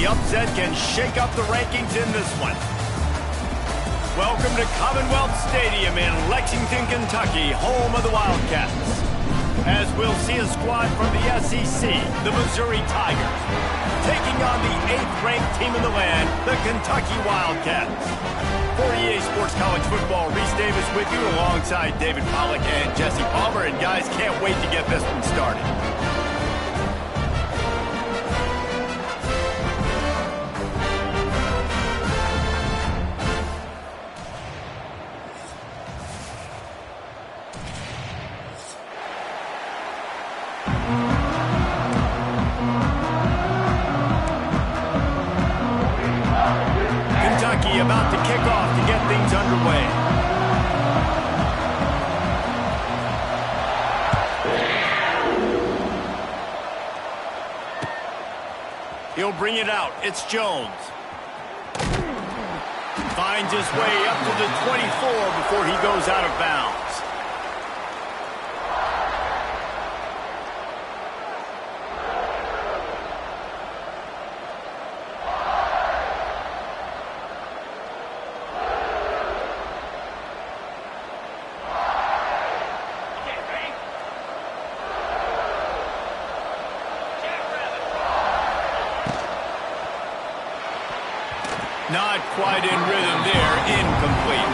the upset can shake up the rankings in this one. Welcome to Commonwealth Stadium in Lexington, Kentucky, home of the Wildcats. As we'll see a squad from the SEC, the Missouri Tigers, taking on the 8th-ranked team in the land, the Kentucky Wildcats. For EA Sports College Football, Reese Davis with you alongside David Pollack and Jesse Palmer. And guys, can't wait to get this one started. About to kick off to get things underway. He'll bring it out. It's Jones. Finds his way up to the 24 before he goes out of bounds. Not quite in rhythm there, incomplete.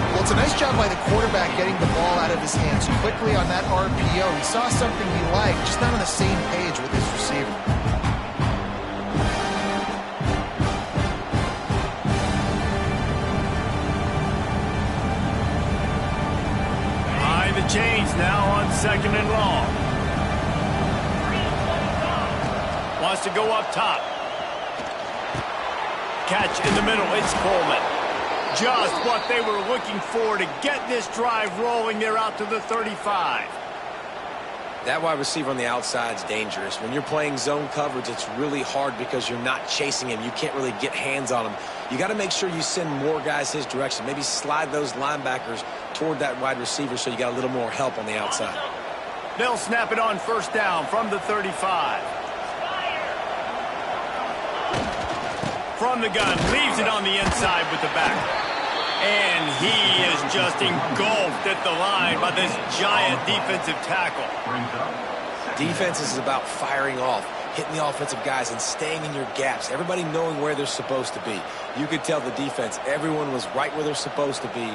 Well, it's a nice job by the quarterback getting the ball out of his hands quickly on that RPO. He saw something he liked, just not on the same page with his receiver. Behind the chains now on 2nd and long. Wants to go up top. Catch in the middle, it's Coleman. Just what they were looking for to get this drive rolling. They're out to the 35. That wide receiver on the outside is dangerous. When you're playing zone coverage, it's really hard because you're not chasing him. You can't really get hands on him. You got to make sure you send more guys his direction. Maybe slide those linebackers toward that wide receiver so you got a little more help on the outside. They'll snap it on 1st down from the 35. From the gun, leaves it on the inside with the back. And he is just engulfed at the line by this giant defensive tackle. Defense is about firing off, hitting the offensive guys, and staying in your gaps. Everybody knowing where they're supposed to be. You could tell the defense, everyone was right where they're supposed to be,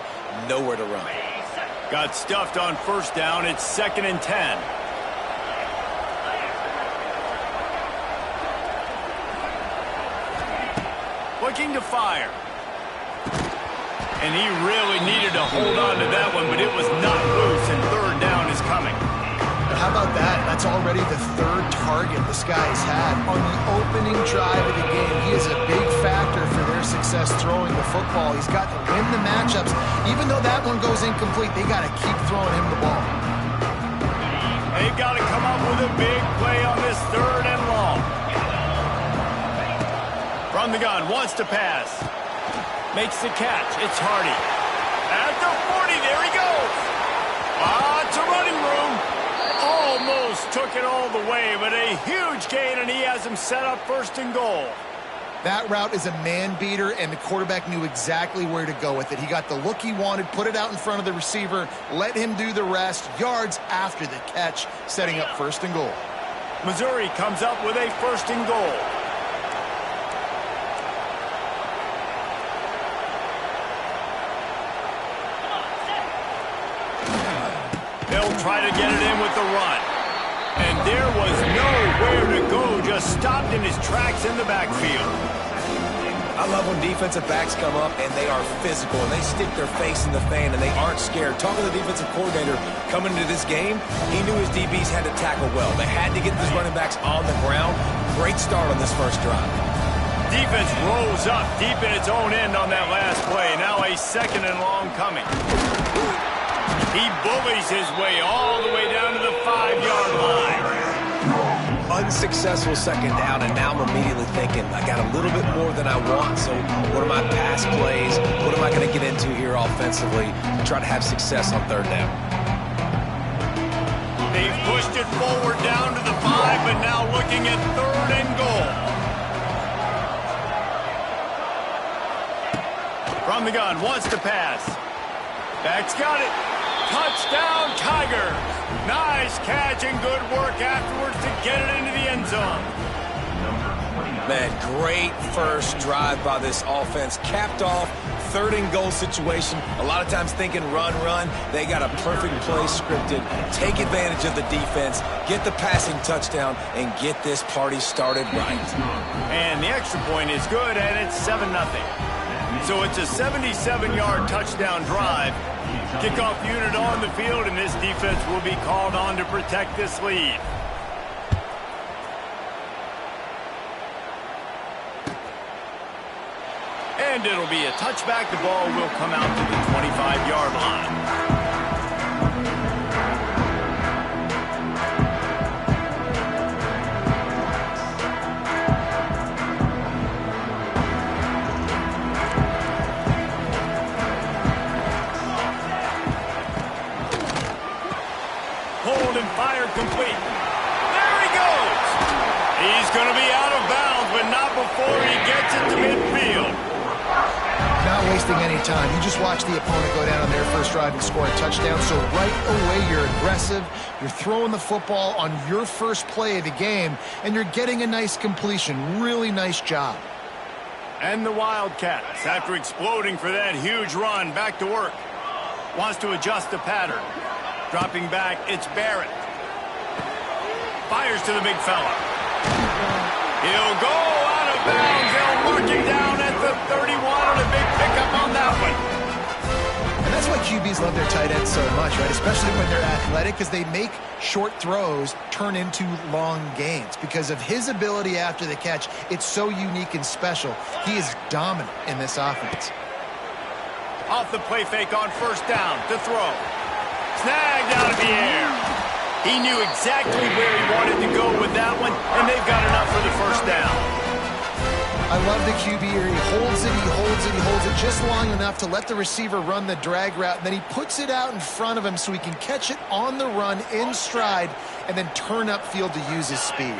nowhere to run. Got stuffed on 1st down. It's 2nd and 10. Looking to fire. And he really needed to hold on to that one, but it was not loose, and 3rd down is coming. How about that? That's already the 3rd target this guy's had on the opening drive of the game. He is a big factor for their success throwing the football. He's got to win the matchups. Even though that one goes incomplete, they got to keep throwing him the ball. They've got to come up with a big play on this 3rd and long. From the gun, wants to pass. Makes the catch. It's Hardy. At the 40, there he goes. It's a running room. Almost took it all the way, but a huge gain, and he has him set up 1st and goal. That route is a man beater, and the quarterback knew exactly where to go with it. He got the look he wanted, put it out in front of the receiver, let him do the rest, yards after the catch, setting up 1st and goal. Missouri comes up with a 1st and goal. They'll try to get it in with the run. And there was nowhere to go, just stopped in his tracks in the backfield. I love when defensive backs come up and they are physical and they stick their face in the fan and they aren't scared. Talking to the defensive coordinator coming into this game, he knew his DBs had to tackle well. They had to get these running backs on the ground. Great start on this 1st drive. Defense rolls up deep in its own end on that last play. Now a 2nd and long coming. He bullies his way all the way down to the 5-yard line. Unsuccessful 2nd down, and now I'm immediately thinking, I got a little bit more than I want, so what are my pass plays? What am I going to get into here offensively to try to have success on 3rd down? They've pushed it forward down to the 5, but now looking at 3rd and goal. From the gun, wants to pass. Back's got it. Touchdown, Tigers. Nice catch and good work afterwards to get it into the end zone. Man, great first drive by this offense. Capped off, 3rd and goal situation. A lot of times thinking run, run. They got a perfect play scripted. Take advantage of the defense, get the passing touchdown, and get this party started right. And the extra point is good, and it's 7-0. So it's a 77-yard touchdown drive. Kickoff unit on the field, and this defense will be called on to protect this lead. And it'll be a touchback. The ball will come out to the 25-yard line. Hold and fired complete. There he goes. He's going to be out of bounds, but not before he gets it to midfield. Not wasting any time. You just watch the opponent go down on their first drive and score a touchdown. So right away, you're aggressive. You're throwing the football on your first play of the game, and you're getting a nice completion. Really nice job. And the Wildcats, after exploding for that huge run, back to work. Wants to adjust the pattern. Dropping back, it's Barrett. Fires to the big fella. He'll go out of bounds. They'll mark him down at the 31 on a big pickup on that one. And that's why QBs love their tight ends so much, right? Especially when they're athletic, because they make short throws turn into long gains. Because of his ability after the catch, it's so unique and special. He is dominant in this offense. Off the play fake on first down to throw. Snagged out of the air. He knew exactly where he wanted to go with that one, and they've got enough for the first down. I love the QB here. He holds it, he holds it, he holds it just long enough to let the receiver run the drag route, and then he puts it out in front of him so he can catch it on the run in stride and then turn upfield to use his speed.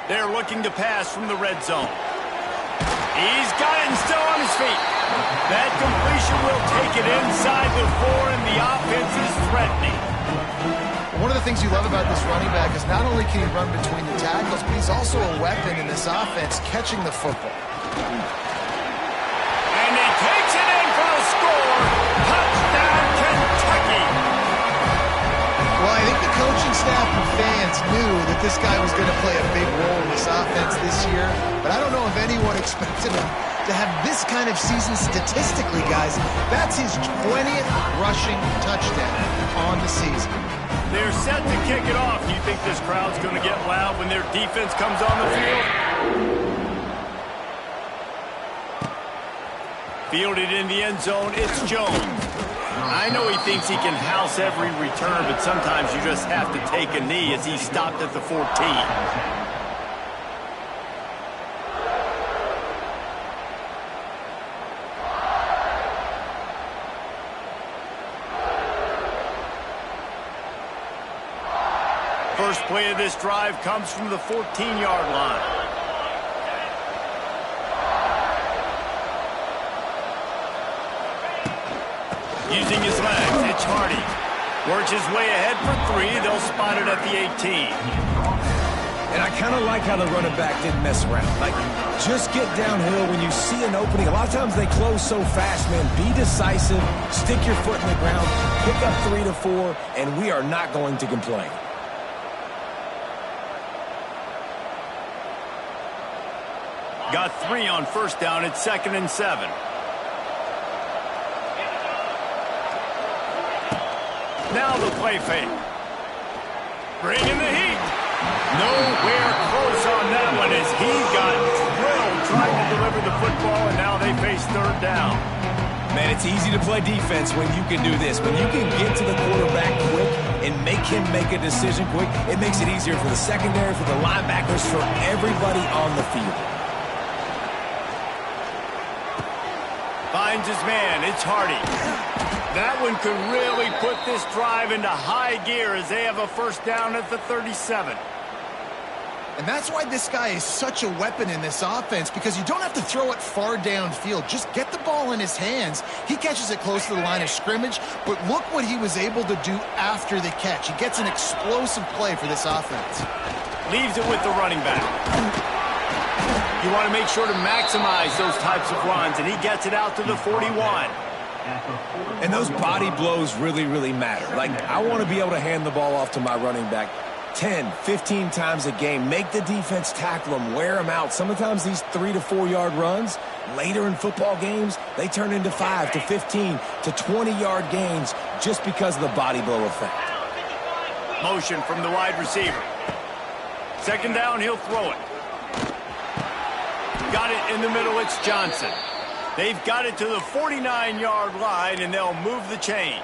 They're looking to pass from the red zone. He's got it and still on his feet. That completion will take it inside the 4, and the offense is threatening. One of the things you love about this running back is not only can he run between the tackles, but he's also a weapon in this offense catching the football. And he takes it in for the score. Touchdown, Kentucky. Well, I think the coaching staff and fans knew that this guy was going to play a big role in this offense this year, but I don't know if anyone expected him to have this kind of season statistically, guys. That's his 20th rushing touchdown on the season. They're set to kick it off. Do you think this crowd's going to get loud when their defense comes on the field? Fielded in the end zone, it's Jones. I know he thinks he can house every return, but sometimes you just have to take a knee as he stopped at the 14. First play of this drive comes from the 14-yard line. Using his legs, it's Hardy. Works his way ahead for 3. They'll spot it at the 18. And I kind of like how the running back didn't mess around. Like, just get downhill when you see an opening. A lot of times they close so fast, man. Be decisive, stick your foot in the ground, pick up 3 to 4, and we are not going to complain. Got 3 on first down. It's 2nd and 7. Now the play fake. Bringing the heat. Nowhere close on that one as he got drilled trying to deliver the football, and now they face 3rd down. Man, it's easy to play defense when you can do this. When you can get to the quarterback quick and make him make a decision quick, it makes it easier for the secondary, for the linebackers, for everybody on the field. Finds his man. It's Hardy. That one could really put this drive into high gear as they have a first down at the 37. And that's why this guy is such a weapon in this offense, because you don't have to throw it far downfield. Just get the ball in his hands. He catches it close to the line of scrimmage, but look what he was able to do after the catch. He gets an explosive play for this offense. Leaves it with the running back. You want to make sure to maximize those types of runs, and he gets it out to the 41. And those body blows really, really matter. Like, I want to be able to hand the ball off to my running back 10, 15 times a game. Make the defense tackle them, wear them out. Sometimes these 3 to 4 yard runs, later in football games, they turn into 5 to 15 to 20 yard gains just because of the body blow effect. Motion from the wide receiver. Second down, he'll throw it. Got it in the middle, it's Johnson. They've got it to the 49-yard line, and they'll move the chains.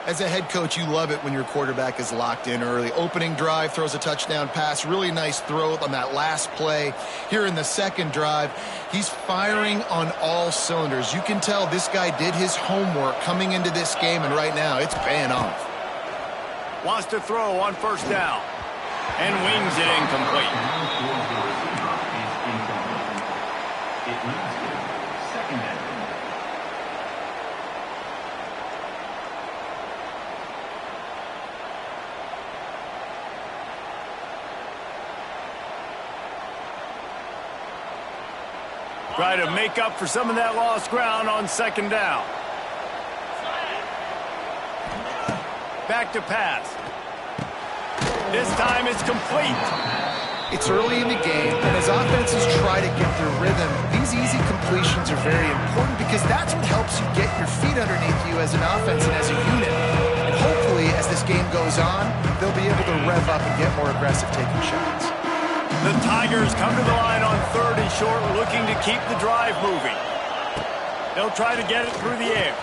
As a head coach, you love it when your quarterback is locked in early. Opening drive, throws a touchdown pass. Really nice throw on that last play. Here in the second drive, he's firing on all cylinders. You can tell this guy did his homework coming into this game, and right now it's paying off. Wants to throw on first down, and wings it incomplete. Try to make up for some of that lost ground on second down. Back to pass. This time it's complete. It's early in the game, and as offenses try to get their rhythm, these easy completions are very important because that's what helps you get your feet underneath you as an offense and as a unit. And hopefully, as this game goes on, they'll be able to rev up and get more aggressive taking shots. The Tigers come to the line on 3rd and short, looking to keep the drive moving. They'll try to get it through the air.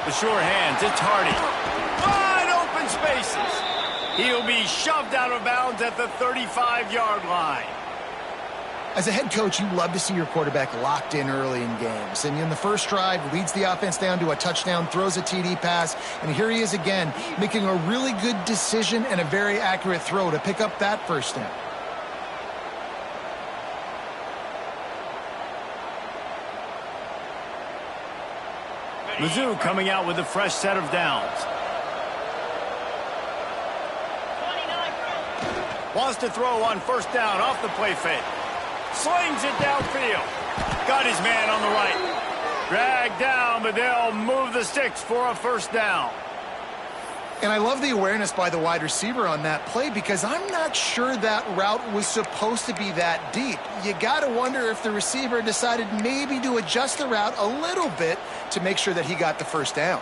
The sure hands, it's Hardy. Wide open spaces. He'll be shoved out of bounds at the 35-yard line. As a head coach, you love to see your quarterback locked in early in games. And in the first drive, leads the offense down to a touchdown, throws a TD pass, and here he is again, making a really good decision and a very accurate throw to pick up that first down. Mizzou coming out with a fresh set of downs. Wants to throw on first down off the play fake. Slings it downfield. Got his man on the right. Dragged down, but they'll move the sticks for a first down. And I love the awareness by the wide receiver on that play because I'm not sure that route was supposed to be that deep. You got to wonder if the receiver decided maybe to adjust the route a little bit to make sure that he got the first down.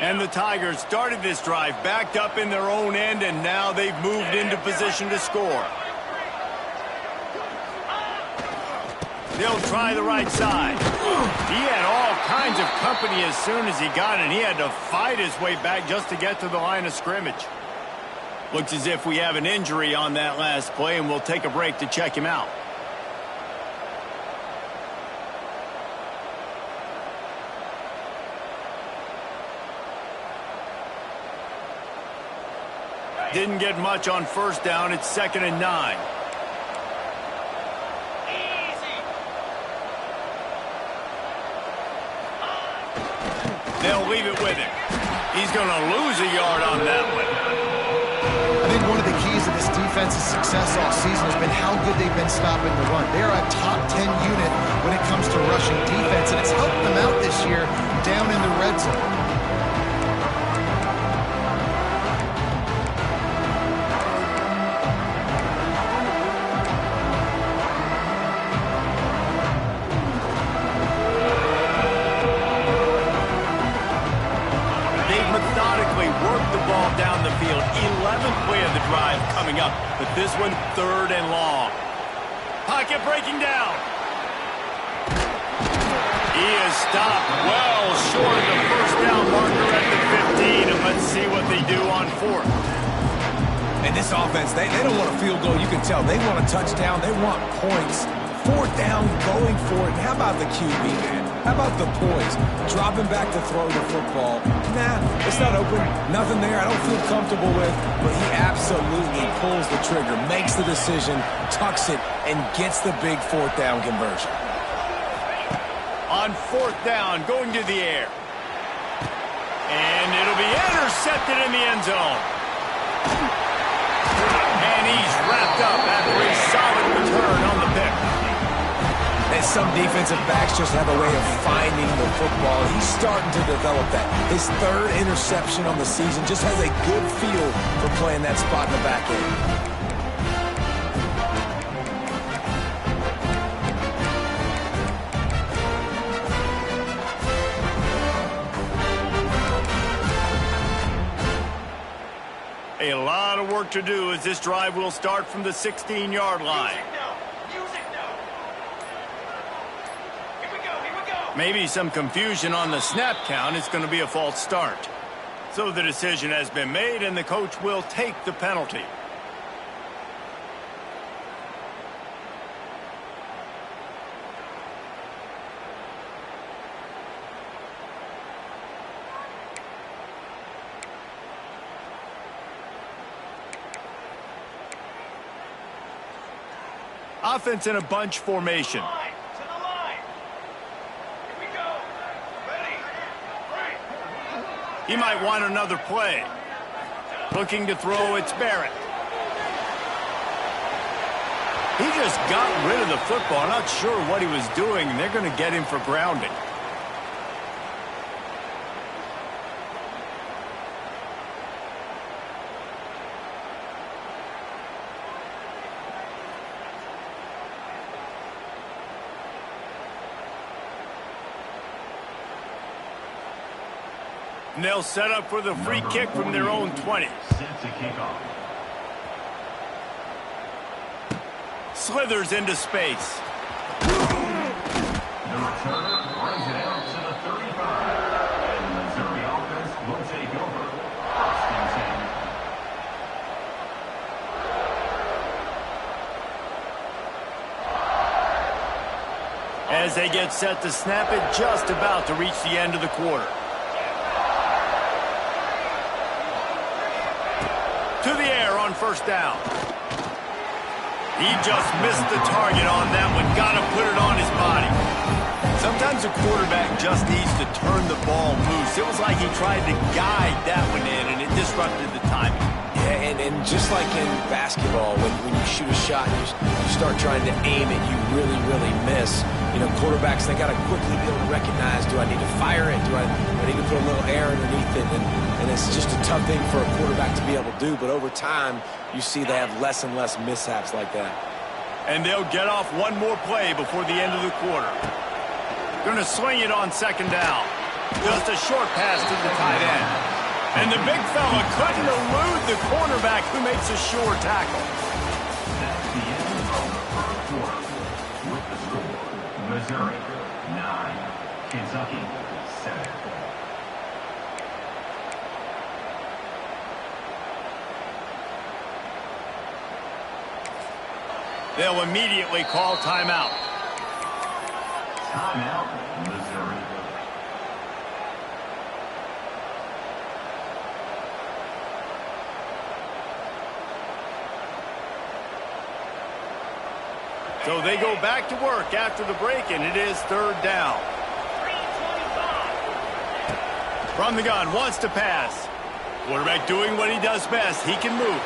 And the Tigers started this drive backed up in their own end, and now they've moved into position to score. They'll try the right side. He had all kinds of company as soon as he got it, and he had to fight his way back just to get to the line of scrimmage. Looks as if we have an injury on that last play, and we'll take a break to check him out. Didn't get much on first down. It's 2nd and 9. They'll leave it with him. He's going to lose a yard on that one. I think one of the keys of this defense's success all season has been how good they've been stopping the run. They're a top 10 unit when it comes to rushing defense, and it's helped them out this year down in the red zone. Down the field, 11th play of the drive coming up, but this one 3rd and long. Pocket breaking down. He is stopped well short of the first down marker at the 15, and let's see what they do on 4th. And this offense, they don't want a field goal. You can tell they want a touchdown. They want points 4th down, going for it. How about the QB, man? How about the poise? Dropping back to throw the football. Nah, it's not open. Nothing there I don't feel comfortable with, but he absolutely pulls the trigger, makes the decision, tucks it, and gets the big 4th down conversion. On 4th down, going to the air. And it'll be intercepted in the end zone. And he's wrapped up after a solid return on the pick. And some defensive backs just have a way of finding the football. He's starting to develop that. His 3rd interception on the season, just has a good feel for playing that spot in the back end. A lot of work to do as this drive will start from the 16-yard line. Maybe some confusion on the snap count. It's going to be a false start. So the decision has been made, and the coach will take the penalty. Offense in a bunch formation. He might want another play. Looking to throw, it's Barrett. He just got rid of the football. Not sure what he was doing, and they're going to get him for grounding. And they'll set up for the free kick from their own 20. Set to kick off. Slithers into space. The returner brings it out to the 35. And the Missouri offense will take over. 1st and 10. As they get set to snap it, just about to reach the end of the quarter. To the air on 1st down. He just missed the target on that one. Got to put it on his body. Sometimes a quarterback just needs to turn the ball loose. It was like he tried to guide that one in, and it disrupted the timing. Yeah, and just like in basketball, when you shoot a shot, you start trying to aim it, you really miss. You know, quarterbacks, they got to quickly be able to recognize, do I need to fire it? Do I need to put a little air underneath it? And it's just a tough thing for a quarterback to be able to do. But over time, you see they have less and less mishaps like that. And they'll get off one more play before the end of the quarter. Going to swing it on 2nd down. Just a short pass to the tight end. And the big fella couldn't elude the cornerback who makes a sure tackle. That's the end of the 1st quarter. With the score, Missouri 9, Kentucky 7. They'll immediately call timeout. Timeout, Missouri. So they go back to work after the break, and it is 3rd down. From the gun, wants to pass. Quarterback doing what he does best. He can move.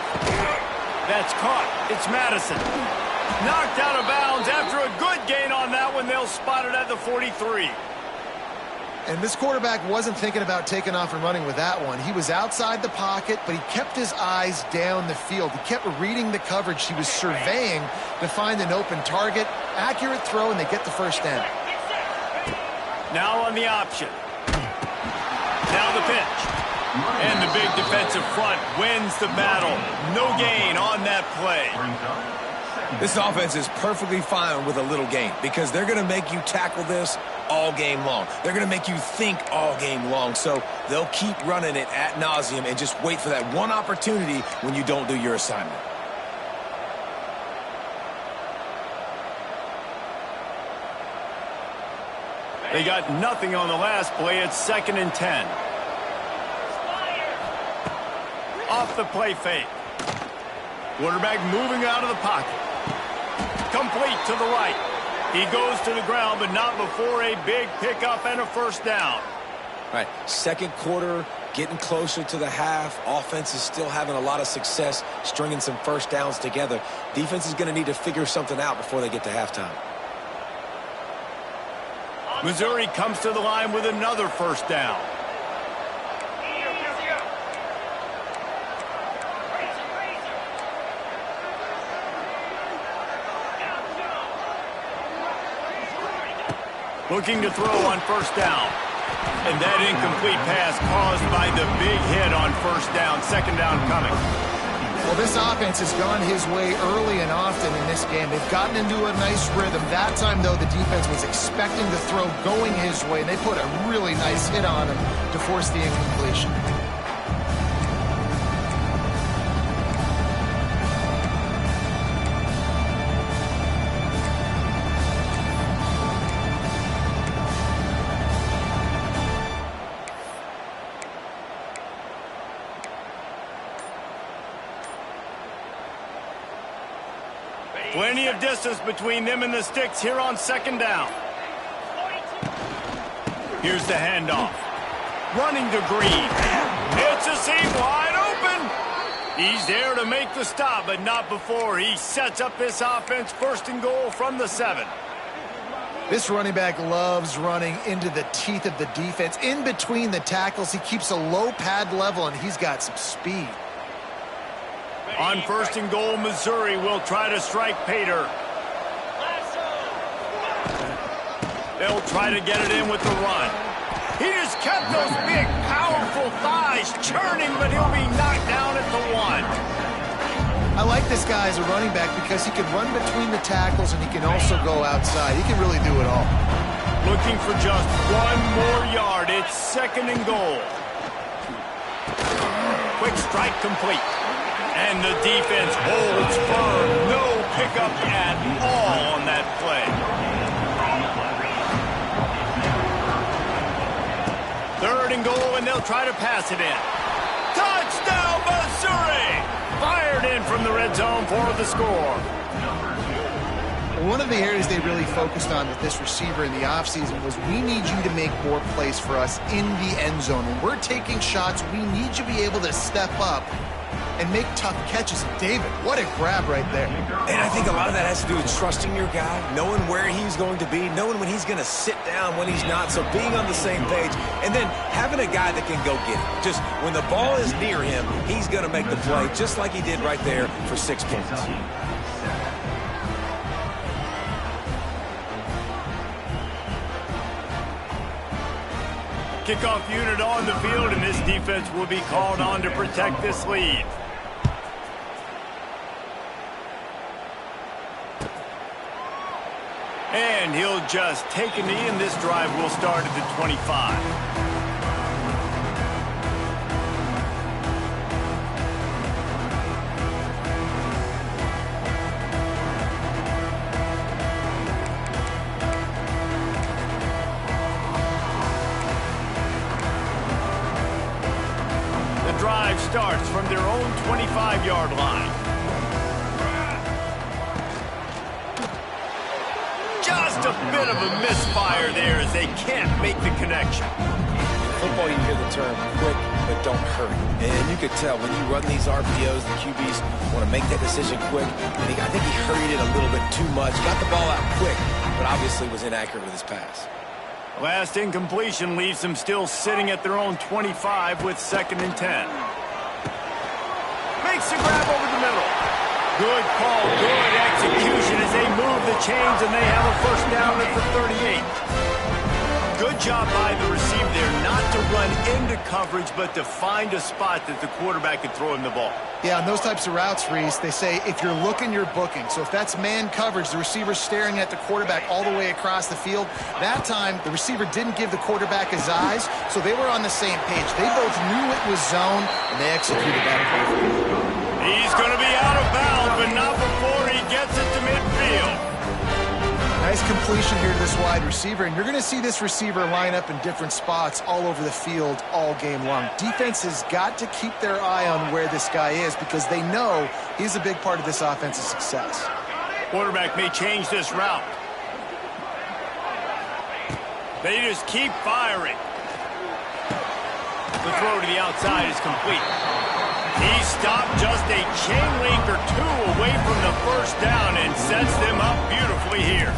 That's caught. It's Madison. Knocked out of bounds after a good gain on that one. They'll spot it at the 43. And this quarterback wasn't thinking about taking off and running with that one. He was outside the pocket, but he kept his eyes down the field. He kept reading the coverage. He was surveying to find an open target. Accurate throw, and they get the 1st down. Now on the option. Now the pitch. And the big defensive front wins the battle. No gain on that play. This offense is perfectly fine with a little gain because they're going to make you tackle this all game long. They're going to make you think all game long. So they'll keep running it ad nauseum and just wait for that one opportunity when you don't do your assignment. They got nothing on the last play. It's 2nd and 10. Off the play fake. Quarterback moving out of the pocket. Complete to the right. He goes to the ground, but not before a big pickup and a first down. All right, second quarter, getting closer to the half. Offense is still having a lot of success stringing some first downs together. Defense is going to need to figure something out before they get to halftime. Missouri comes to the line with another first down. Looking to throw on first down. And that incomplete pass caused by the big hit on first down. 2nd down coming. Well, this offense has gone his way early and often in this game. They've gotten into a nice rhythm. That time, though, the defense was expecting the throw going his way, and they put a really nice hit on him to force the incompletion. Plenty of distance between them and the sticks here on 2nd down. Here's the handoff. Running to Green. It's a seam wide open. He's there to make the stop, but not before he sets up this offense 1st and goal from the 7. This running back loves running into the teeth of the defense. In between the tackles, he keeps a low pad level, and he's got some speed. On 1st and goal, Missouri will try to strike Pater. They'll try to get it in with the run. He just kept those big, powerful thighs churning, but he'll be knocked down at the 1. I like this guy as a running back because he can run between the tackles and he can also go outside. He can really do it all. Looking for just 1 more yard. It's 2nd and goal. Quick strike complete. And the defense holds firm. No pickup at all on that play. 3rd and goal, and they'll try to pass it in. Touchdown, Missouri! Fired in from the red zone for the score. One of the areas they really focused on with this receiver in the offseason was we need you to make more plays for us in the end zone. When we're taking shots, we need you to be able to step up and make tough catches. David, what a grab right there. And I think a lot of that has to do with trusting your guy, knowing where he's going to be, knowing when he's going to sit down, when he's not, so being on the same page, and then having a guy that can go get it. Just when the ball is near him, he's going to make the play, just like he did right there for 6 points. Kickoff unit on the field, and this defense will be called on to protect this lead. And he'll just take a knee, and this drive will start at the 25. Drive starts from their own 25-yard line. Just a bit of a misfire there as they can't make the connection. In football, you hear the term quick, but don't hurry. And you could tell when you run these RPOs, the QBs want to make that decision quick. And I think he hurried it a little bit too much. Got the ball out quick, but obviously was inaccurate with his pass. Last incompletion leaves them still sitting at their own 25 with 2nd and 10. Makes a grab over the middle. Good call, good execution as they move the chains, and they have a first down at the 38. Good job by the receiver there not to run into coverage, but to find a spot that the quarterback could throw him the ball. Yeah, on those types of routes, Reese, they say if you're looking, you're booking. So if that's man coverage, the receiver's staring at the quarterback all the way across the field. That time, the receiver didn't give the quarterback his eyes, so they were on the same page. They both knew it was zone, and they executed that perfectly. He's going to be out of bounds, but not before he gets it to midfield. Nice completion here to this wide receiver, and you're going to see this receiver line up in different spots all over the field all game long. Defense has got to keep their eye on where this guy is because they know he's a big part of this offense's success. Quarterback may change this route. They just keep firing. The throw to the outside is complete. He stopped just a chain link or two away from the first down and sets them up beautifully here.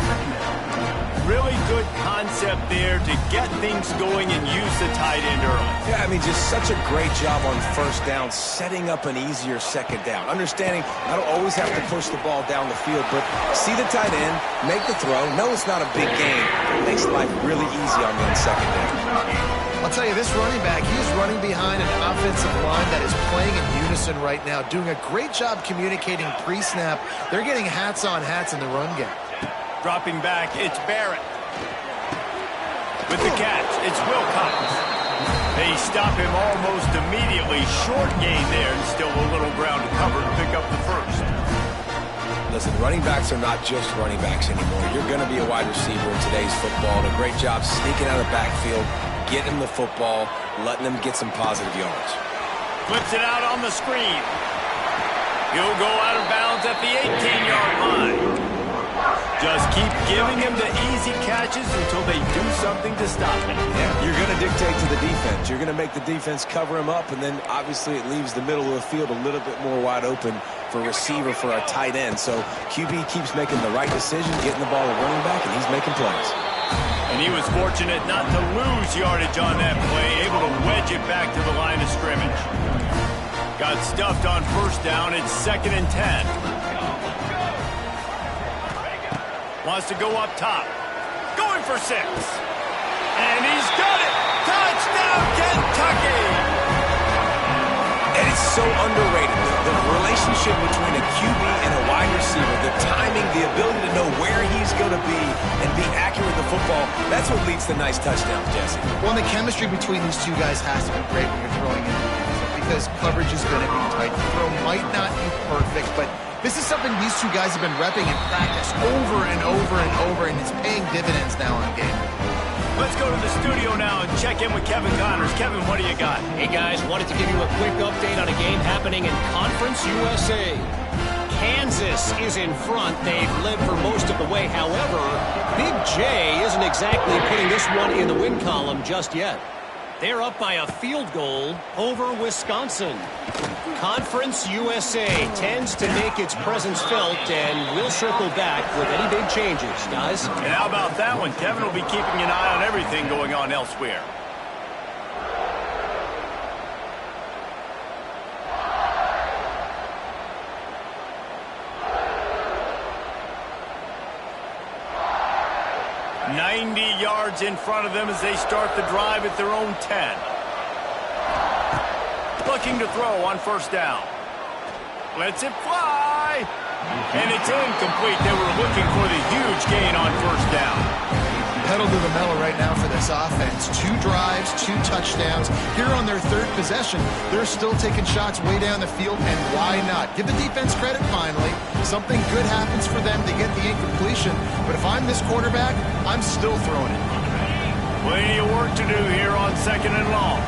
Really good concept there to get things going and use the tight end early. Yeah, I mean, just such a great job on first down, setting up an easier second down. Understanding I don't always have to push the ball down the field, but see the tight end, make the throw. No, it's not a big game. It makes life really easy on me on second down. I'll tell you, this running back, he's running behind an offensive line that is playing in unison right now, doing a great job communicating pre-snap. They're getting hats on hats in the run game. Dropping back, it's Barrett. With the catch, it's Wilcox. They stop him almost immediately. Short gain there, and still a little ground to cover to pick up the first. Listen, running backs are not just running backs anymore. You're going to be a wide receiver in today's football, and a great job sneaking out of the backfield, getting him the football, letting him get some positive yards. Flips it out on the screen. He'll go out of bounds at the 18-yard line. Just keep giving him the easy catches until they do something to stop him. Yeah, you're going to dictate to the defense. You're going to make the defense cover him up, and then obviously it leaves the middle of the field a little bit more wide open for a receiver, for a tight end. So QB keeps making the right decision, getting the ball to running back, and he's making plays. And he was fortunate not to lose yardage on that play, able to wedge it back to the line of scrimmage. Got stuffed on first down. It's 2nd and 10. Wants to go up top. Going for 6. And he's got it. Touchdown, Kentucky! And it's so underrated. The relationship between a QB and a wide receiver, the timing, the ability to know where he's going to be and be accurate with the football, that's what leads to nice touchdowns, Jesse. Well, and the chemistry between these two guys has to be great when you're throwing in the end, because coverage is going to be tight. The throw might not be perfect, but this is something these two guys have been repping in practice over and over and over, and it's paying dividends now on game. Let's go to the studio now and check in with Kevin Connors. Kevin, what do you got? Hey, guys, wanted to give you a quick update on a game happening in Conference USA. Kansas is in front. They've led for most of the way. However, Big J isn't exactly putting this one in the win column just yet. They're up by a field goal over Wisconsin. Conference USA tends to make its presence felt, and we'll circle back with any big changes, guys. And how about that one? Kevin will be keeping an eye on everything going on elsewhere. $90 yards in front of them as they start the drive at their own 10. Looking to throw on first down. Lets it fly. And it's incomplete. They were looking for the huge gain on first down. Pedal to the metal right now for this offense. 2 drives, 2 touchdowns. Here on their 3rd possession, they're still taking shots way down the field, and why not? Give the defense credit finally. Something good happens for them to get the incompletion, but if I'm this quarterback, I'm still throwing it. Plenty of work to do here on 2nd and long.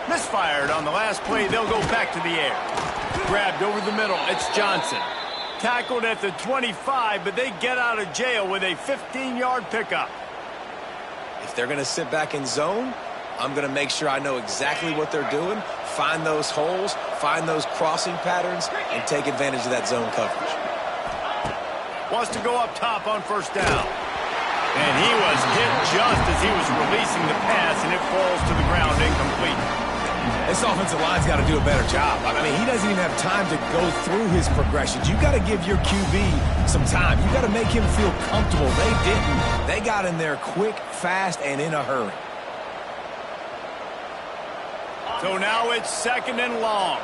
Misfired on the last play. They'll go back to the air. Grabbed over the middle. It's Johnson. Tackled at the 25, but they get out of jail with a 15-yard pickup. If they're going to sit back in zone, I'm going to make sure I know exactly what they're doing, find those holes, find those crossing patterns, and take advantage of that zone coverage. Wants to go up top on first down. And he was hit just as he was releasing the pass, and it falls to the ground incomplete. This offensive line's got to do a better job. I mean, he doesn't even have time to go through his progressions. You got to give your QB some time. You got to make him feel comfortable. They didn't. They got in there quick, fast, and in a hurry. So now it's 2nd and long.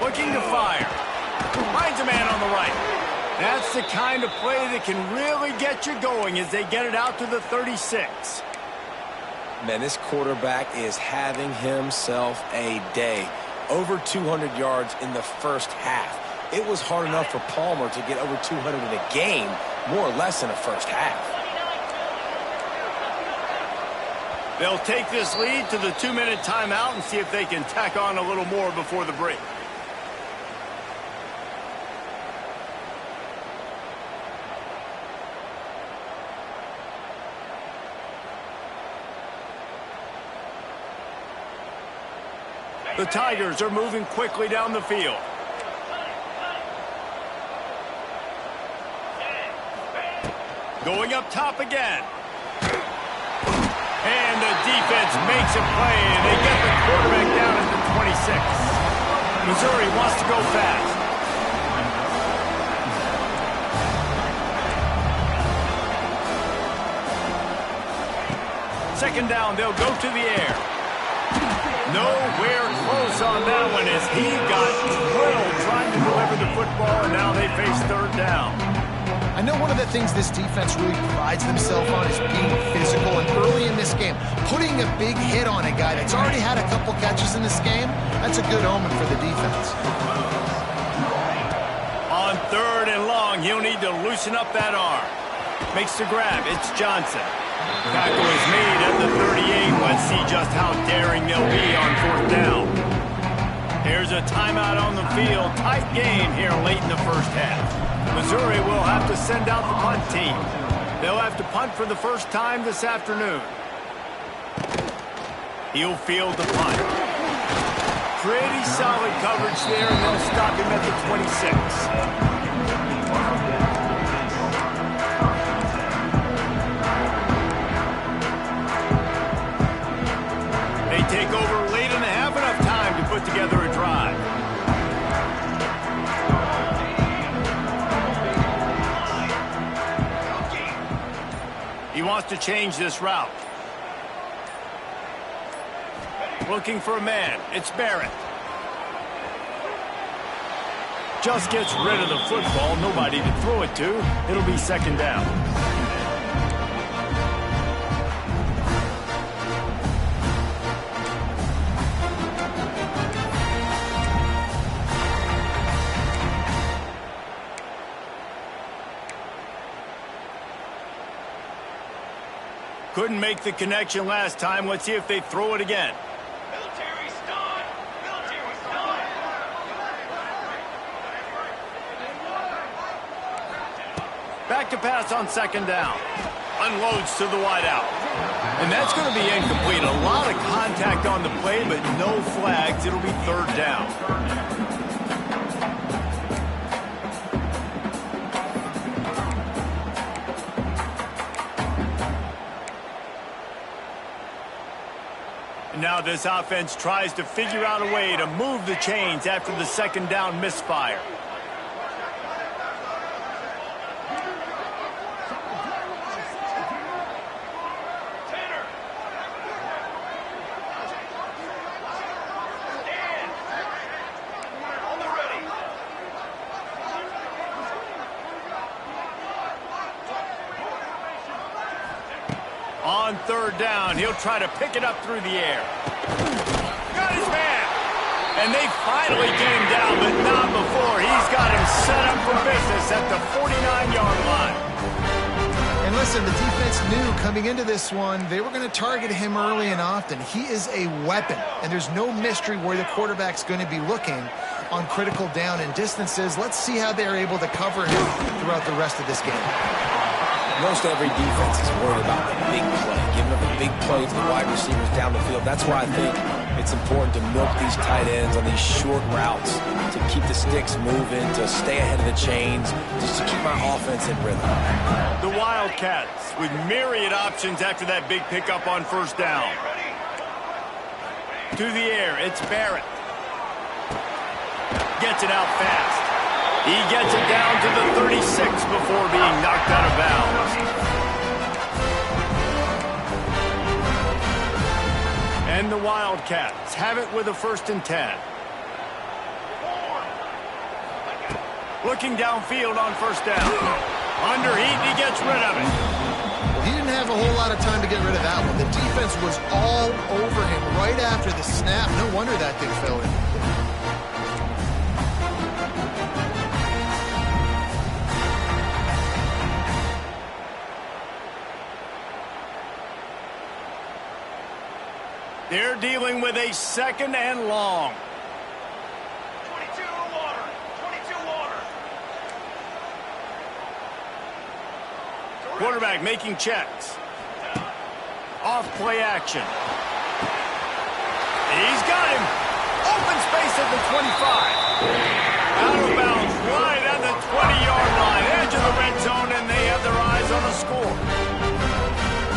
Looking to fire. Finds a man on the right. That's the kind of play that can really get you going as they get it out to the 36. Man, this quarterback is having himself a day. Over 200 yards in the first half. It was hard enough for Palmer to get over 200 in a game, more or less in the first half. They'll take this lead to the 2-minute timeout and see if they can tack on a little more before the break. The Tigers are moving quickly down the field. Going up top again. And the defense makes a play, and they get the quarterback down at the 26. Missouri wants to go fast. Second down, they'll go to the air. Nowhere close on that one as he got drilled trying to deliver the football, and now they face third down. I know one of the things this defense really prides themselves on is being physical, and early in this game, putting a big hit on a guy that's already had a couple catches in this game, that's a good omen for the defense. On third and long, he'll need to loosen up that arm. Makes the grab. It's Johnson. Tackle is made at the 38. Let's see just how daring they'll be on fourth down. Here's a timeout on the field. Tight game here late in the first half. Missouri will have to send out the punt team. They'll have to punt for the first time this afternoon. He'll field the punt. Pretty solid coverage there, and they'll stop him at the 26. Take over late and have enough time to put together a drive. He wants to change this route. Looking for a man. It's Barrett. Just gets rid of the football. Nobody to throw it to. It'll be second down. Couldn't make the connection last time. Let's see if they throw it again. Military stun! Military stun! Back to pass on second down. Unloads to the wideout. And that's going to be incomplete. A lot of contact on the play, but no flags. It'll be third down. Now this offense tries to figure out a way to move the chains after the second down misfire. On third down, he'll try to pick it up through the air. Got his man. And they finally get him down, but not before. He's got him set up for business at the 49-yard line. And listen, the defense knew coming into this one, they were going to target him early and often. He is a weapon, and there's no mystery where the quarterback's going to be looking on critical down and distances. Let's see how they're able to cover him throughout the rest of this game. Most every defense is worried about the big play, giving up a big play to the wide receivers down the field. That's why I think it's important to milk these tight ends on these short routes to keep the sticks moving, to stay ahead of the chains, just to keep my offense in rhythm. The Wildcats with myriad options after that big pickup on first down. To the air, it's Barrett. Gets it out fast. He gets it down to the 36 before being knocked out of bounds. And the Wildcats have it with a 1st and 10. Looking downfield on first down. Under heat, and he gets rid of it. Well, he didn't have a whole lot of time to get rid of that one. The defense was all over him right after the snap. No wonder that thing fell in. They're dealing with a 2nd and long. 22 water. 22 water. Quarterback making checks. Off play action. He's got him. Open space at the 25. Out of bounds right at the 20-yard line. Edge of the red zone, and they have their eyes on a score.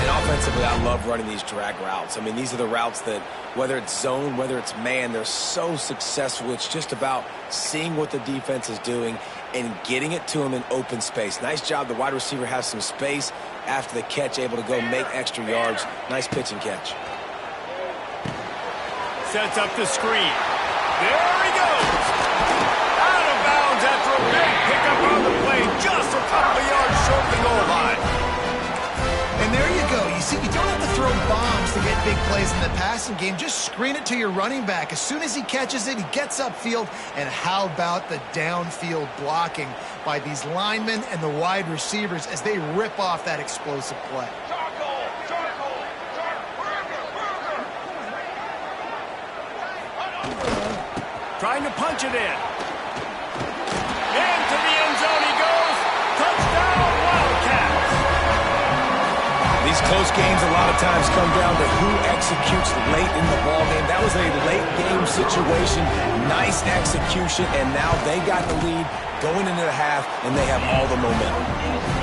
And offensively, I love running these drag routes. I mean, these are the routes that, whether it's zone, whether it's man, they're so successful. It's just about seeing what the defense is doing and getting it to them in open space. Nice job. The wide receiver has some space after the catch, able to go make extra yards. Nice pitch and catch. Sets up the screen. There he goes. Out of bounds after a big pickup on the play. Just a couple of yards short of the goal line. And there you go. You see, you don't have to throw bombs to get big plays in the passing game. Just screen it to your running back. As soon as he catches it, he gets upfield. And how about the downfield blocking by these linemen and the wide receivers as they rip off that explosive play? Trying to punch it in. Into the end zone he goes. Touchdown, Wildcats. These close games a lot of times come down to who executes late in the ball game. That was a late game situation. Nice execution, and now they got the lead going into the half, and they have all the momentum.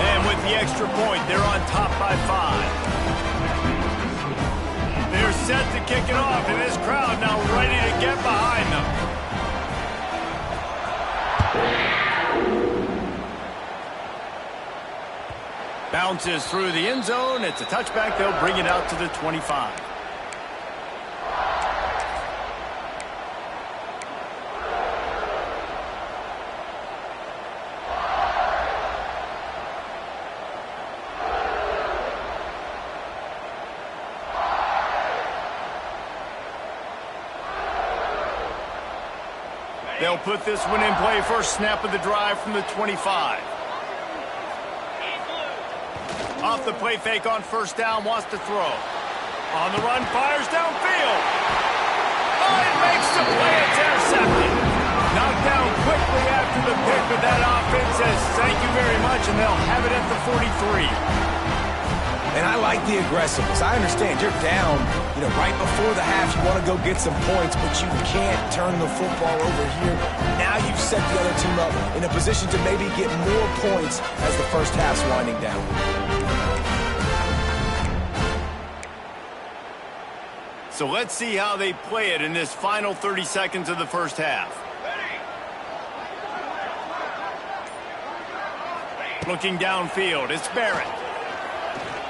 And with the extra point, they're on top by 5. They're set to kick it off, and this crowd now ready to get behind them. Bounces through the end zone. It's a touchback. They'll bring it out to the 25. They'll put this one in play. First snap of the drive from the 25. Off the play fake on first down, wants to throw. On the run, fires downfield. Oh, it makes the play. It's intercepted. Knocked down quickly after the pick, but that offense says thank you very much, and they'll have it at the 43. And I like the aggressiveness. I understand you're down, right before the half. You want to go get some points, but you can't turn the football over here. Now you've set the other team up in a position to maybe get more points as the first half's winding down. So let's see how they play it in this final 30 seconds of the first half. Looking downfield, it's Barrett.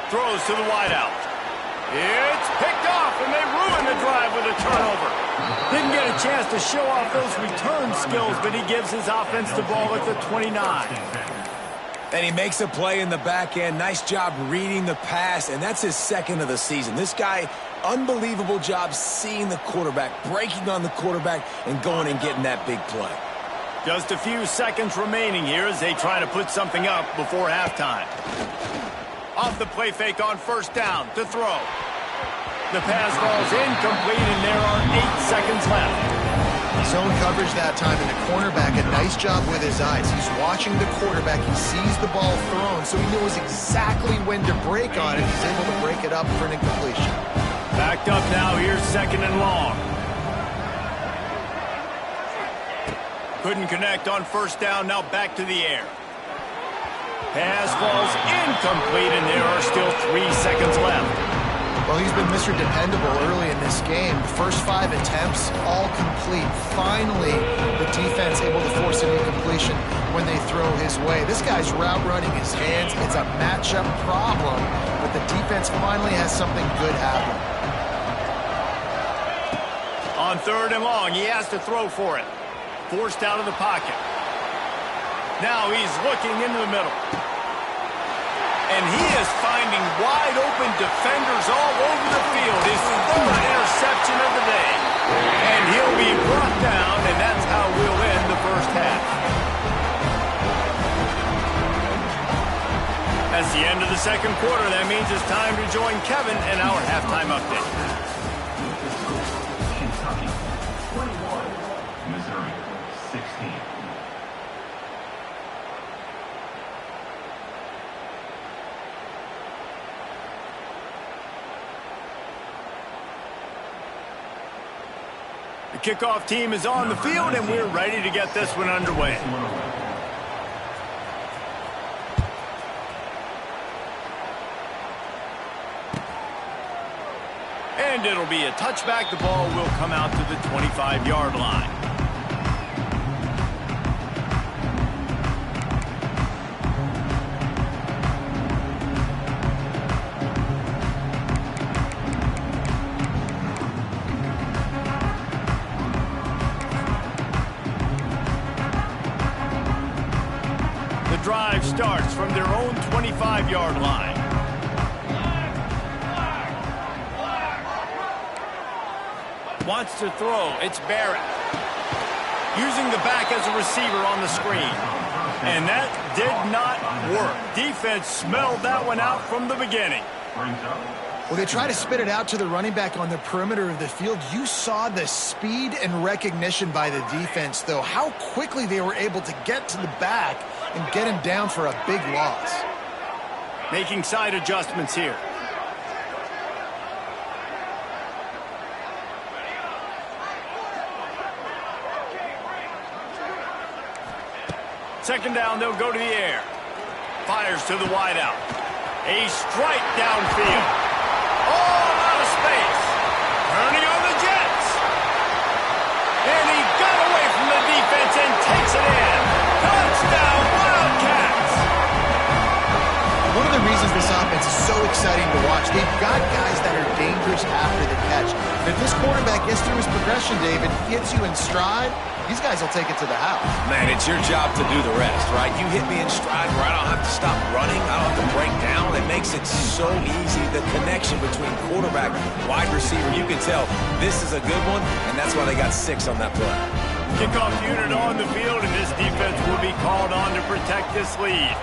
Throws to the wideout. It's picked off, and they ruin the drive with a turnover. Didn't get a chance to show off those return skills, but he gives his offense the ball at the 29. And he makes a play in the back end. Nice job reading the pass, and that's his second of the season. This guy, unbelievable job seeing the quarterback, breaking on the quarterback, and going and getting that big play. Just a few seconds remaining here as they try to put something up before halftime. Off the play fake on first down to throw. The pass falls incomplete, and there are 8 seconds left. Zone coverage that time, and the cornerback, a nice job with his eyes. He's watching the quarterback. He sees the ball thrown, so he knows exactly when to break on it. He's able to break it up for an incompletion. Backed up now. Here's 2nd and long. Couldn't connect on first down. Now back to the air. Pass falls incomplete, and there are still 3 seconds left. Well, he's been Mr. Dependable early in this game. The first 5 attempts, all complete. Finally, the defense able to force an incompletion when they throw his way. This guy's route running his hands. It's a matchup problem, but the defense finally has something good happen. On 3rd and long, he has to throw for it. Forced out of the pocket. Now he's looking into the middle. And he is finding wide-open defenders all over the field. His third interception of the day. And he'll be brought down, and that's how we'll end the first half. That's the end of the second quarter. That means it's time to join Kevin in our halftime update. Kentucky 21, Missouri 16. The kickoff team is on the field, and we're ready to get this one underway. And it'll be a touchback. The ball will come out to the 25-yard line. The drive starts from their own 25-yard line. Wants to throw. It's Barrett. Using the back as a receiver on the screen. And that did not work. Defense smelled that one out from the beginning. Well, they try to spit it out to the running back on the perimeter of the field. You saw the speed and recognition by the defense, though. How quickly they were able to get to the back and get him down for a big loss. Making side adjustments here. Second down, they'll go to the air. Fires to the wideout. A strike downfield. All out of space. Turning on the Jets. And he got away from the defense and takes it in. Touchdown, Wildcats. One of the reasons this offense is so exciting to watch, they've got guys that are dangerous after the catch. And if this quarterback gets through his progression, David, hits you in stride, these guys will take it to the house. Man, it's your job to do the rest, right? You hit me in stride where I don't have to stop running. I don't have to break down. It makes it so easy. The connection between quarterback, wide receiver, you can tell this is a good one, and that's why they got 6 on that play. Kickoff unit on the field, and this defense will be called on to protect this lead.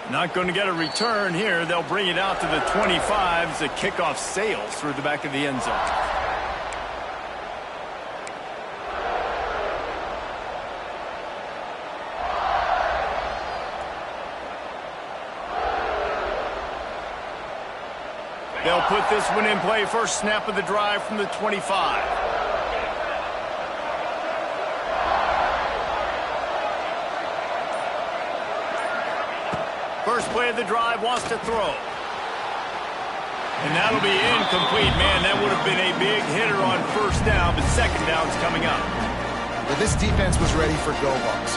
Not going to get a return here. They'll bring it out to the 25 as the kickoff sails through the back of the end zone. They'll put this one in play. First snap of the drive from the 25. First play of the drive, wants to throw. And that'll be incomplete. Man, that would have been a big hitter on first down, but second down's coming up. But this defense was ready for go balls.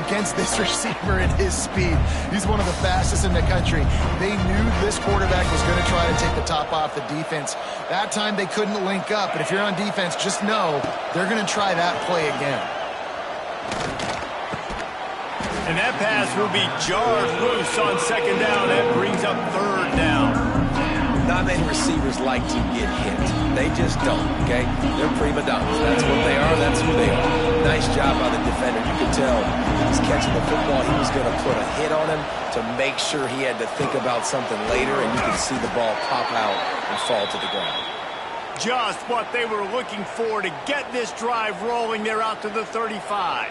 Against this receiver and his speed, he's one of the fastest in the country. They knew this quarterback was going to try to take the top off the defense. That time they couldn't link up, but if you're on defense, just know they're going to try that play again. And that pass will be jarred loose on second down. That brings up third down. Not many receivers like to get hit. They just don't, okay? They're prima donnas. That's what they are. That's who they are. Nice job by the defender. You could tell he's catching the football. He was going to put a hit on him to make sure he had to think about something later, and you could see the ball pop out and fall to the ground. Just what they were looking for to get this drive rolling. They're out to the 35.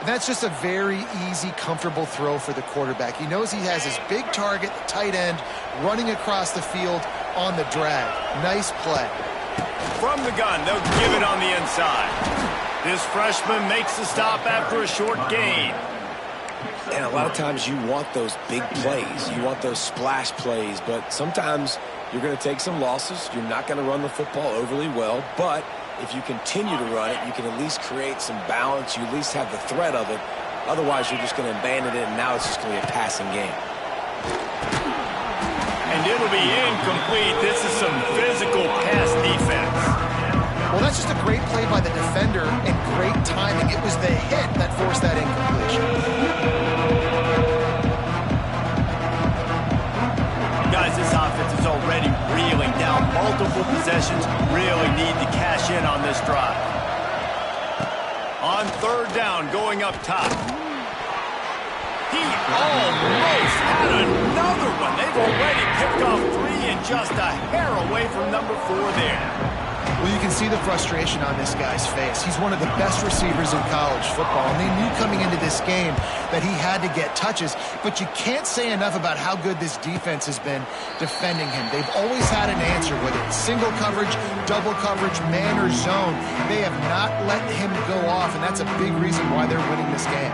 That's just a very easy, comfortable throw for the quarterback. He knows he has his big target, the tight end, running across the field on the drag. Nice play. From the gun, they'll give it on the inside. This freshman makes the stop after a short gain. And a lot of times you want those big plays. You want those splash plays, but sometimes you're going to take some losses. You're not going to run the football overly well, but if you continue to run it, you can at least create some balance. You at least have the threat of it. Otherwise, you're just going to abandon it, and now it's just going to be a passing game. And it'll be incomplete. This is some physical pass defense. Well, that's just a great play by the defender and great timing. It was the hit that forced that incompletion. Guys, this offense is already reeling down multiple possessions. Really need to cash in on this drive. On third down, going up top. He almost had another one. They've already picked off 3 and just a hair away from number 4 there. Well, you can see the frustration on this guy's face. He's one of the best receivers in college football, and they knew coming into this game that he had to get touches, but you can't say enough about how good this defense has been defending him. They've always had an answer, whether it's single coverage, double coverage, man, or zone. They have not let him go off, and that's a big reason why they're winning this game.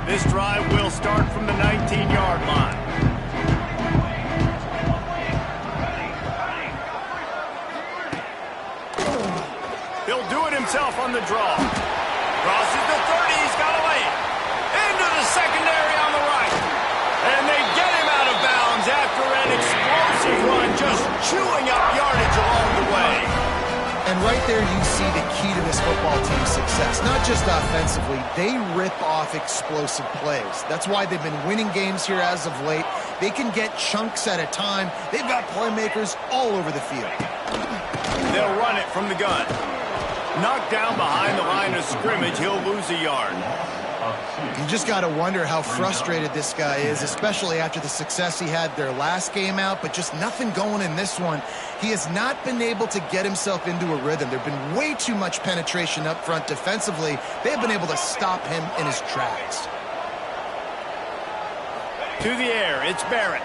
This drive will start from the 19-yard line. He'll do it himself on the draw. Crosses the 30, he's got away. Into the secondary on the right. And they get him out of bounds after an explosive run, just chewing up yardage along the way. And right there you see the key to this football team's success. Not just offensively, they rip off explosive plays. That's why they've been winning games here as of late. They can get chunks at a time. They've got playmakers all over the field. They'll run it from the gun. Knocked down behind the line of scrimmage, he'll lose a yard. You just got to wonder how frustrated this guy is, especially after the success he had their last game out, but just nothing going in this one. He has not been able to get himself into a rhythm. There's been way too much penetration up front defensively. They've been able to stop him in his tracks. To the air, it's Barrett.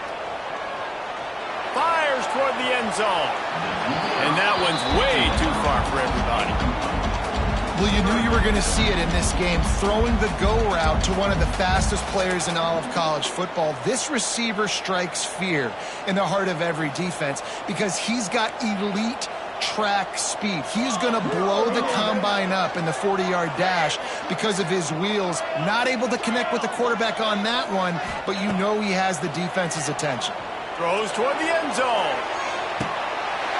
Fires toward the end zone. And that one's way too far for everybody. Well, you knew you were going to see it in this game, throwing the go route to one of the fastest players in all of college football. This receiver strikes fear in the heart of every defense because he's got elite track speed. He's going to blow the combine up in the 40-yard dash because of his wheels. Not able to connect with the quarterback on that one, but you know he has the defense's attention. Throws toward the end zone.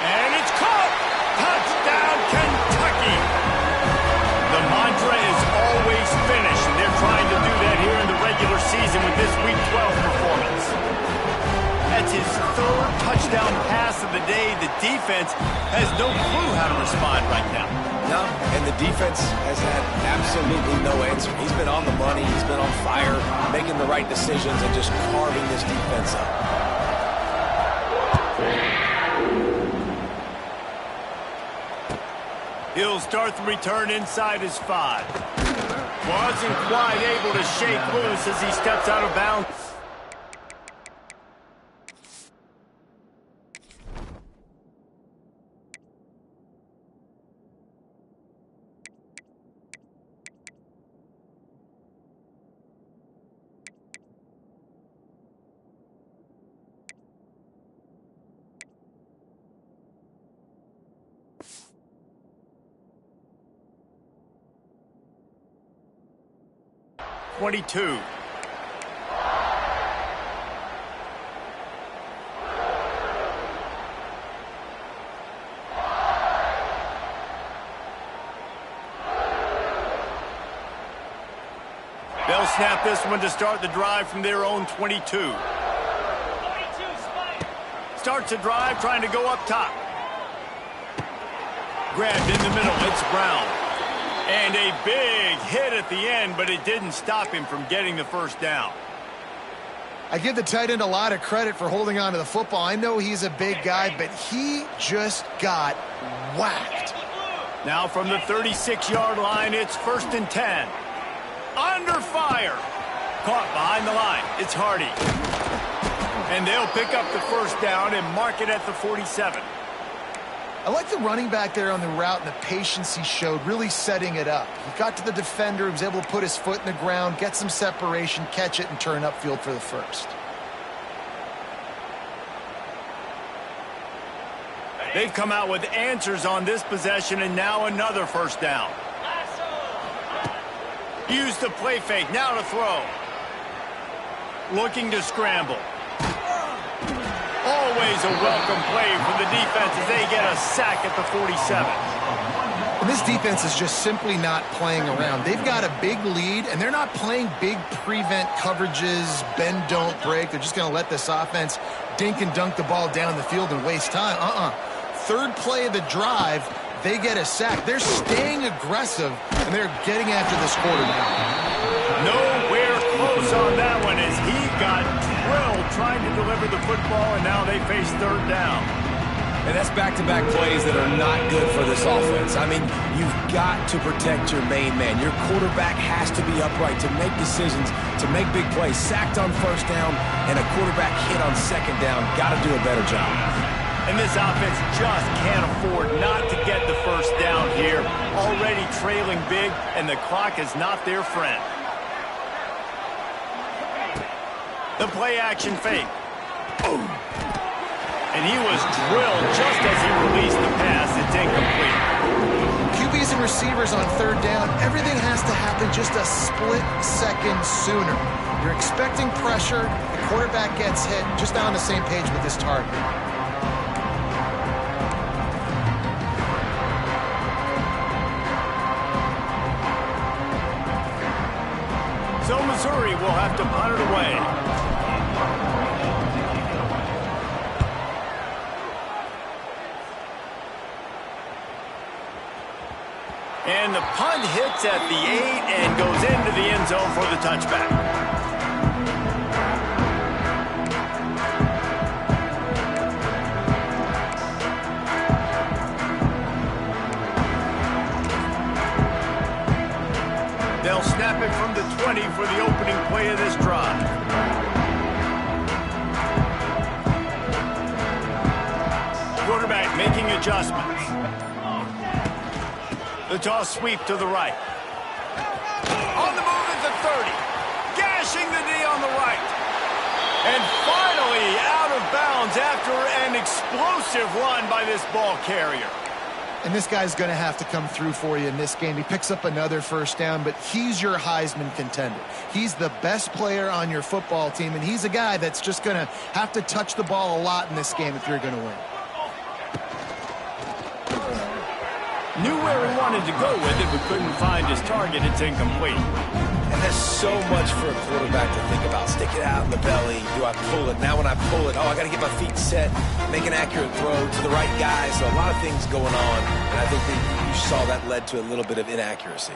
And it's caught. Touchdown, Kentucky. The mantra is always finish, and they're trying to do that here in the regular season with this Week 12 performance. That's his 3rd touchdown pass of the day. The defense has no clue how to respond right now. No, and the defense has had absolutely no answer. He's been on the money, he's been on fire, making the right decisions, and just carving this defense up. He'll start the return inside his 5. Wasn't quite able to shake loose as he steps out of bounds. .22. They'll snap this one to start the drive from their own 22. Starts a drive trying to go up top. Grabbed in the middle, it's Brown. And a big hit at the end, but it didn't stop him from getting the first down. I give the tight end a lot of credit for holding on to the football. I know he's a big guy, but he just got whacked. Now from the 36-yard line, it's 1st and 10. Under fire. Caught behind the line. It's Hardy. And they'll pick up the first down and mark it at the 47. I like the running back there on the route and the patience he showed, really setting it up. He got to the defender, he was able to put his foot in the ground, get some separation, catch it, and turn upfield for the first. They've come out with answers on this possession, and now another first down. Use the play fake. Now to throw. Looking to scramble. Always a welcome play from the defense as they get a sack at the 47. And this defense is just simply not playing around. They've got a big lead, and they're not playing big prevent coverages, bend, don't break. They're just going to let this offense dink and dunk the ball down the field and waste time. Third play of the drive, they get a sack. They're staying aggressive, and they're getting after this quarterback. Nowhere close on that one as he got drilled trying to deliver the football, and now they face third down. And that's back-to-back plays that are not good for this offense. I mean, you've got to protect your main man. Your quarterback has to be upright to make decisions, to make big plays. Sacked on first down and a quarterback hit on second down. Got to do a better job. And this offense just can't afford not to get the first down here. Already trailing big, and the clock is not their friend. The play-action fake. Boom. And he was drilled just as he released the pass. It's incomplete. QBs and receivers on third down, everything has to happen just a split second sooner. You're expecting pressure, the quarterback gets hit, just not on the same page with this target. So Missouri will have to punt it away. And the punt hits at the 8 and goes into the end zone for the touchback. They'll snap it from the 20 for the opening play of this drive. Quarterback making adjustments. The toss sweep to the right. On the move at the 30. Gashing the D on the right. And finally out of bounds after an explosive run by this ball carrier. And this guy's going to have to come through for you in this game. He picks up another first down, but he's your Heisman contender. He's the best player on your football team, and he's a guy that's just going to have to touch the ball a lot in this game if you're going to win. Knew where he wanted to go with it, but couldn't find his target. It's incomplete. And there's so much for a quarterback to think about. Stick it out in the belly. Do I pull it? Now when I pull it, I got to get my feet set, make an accurate throw to the right guy. So a lot of things going on, and I think that you saw that led to a little bit of inaccuracy.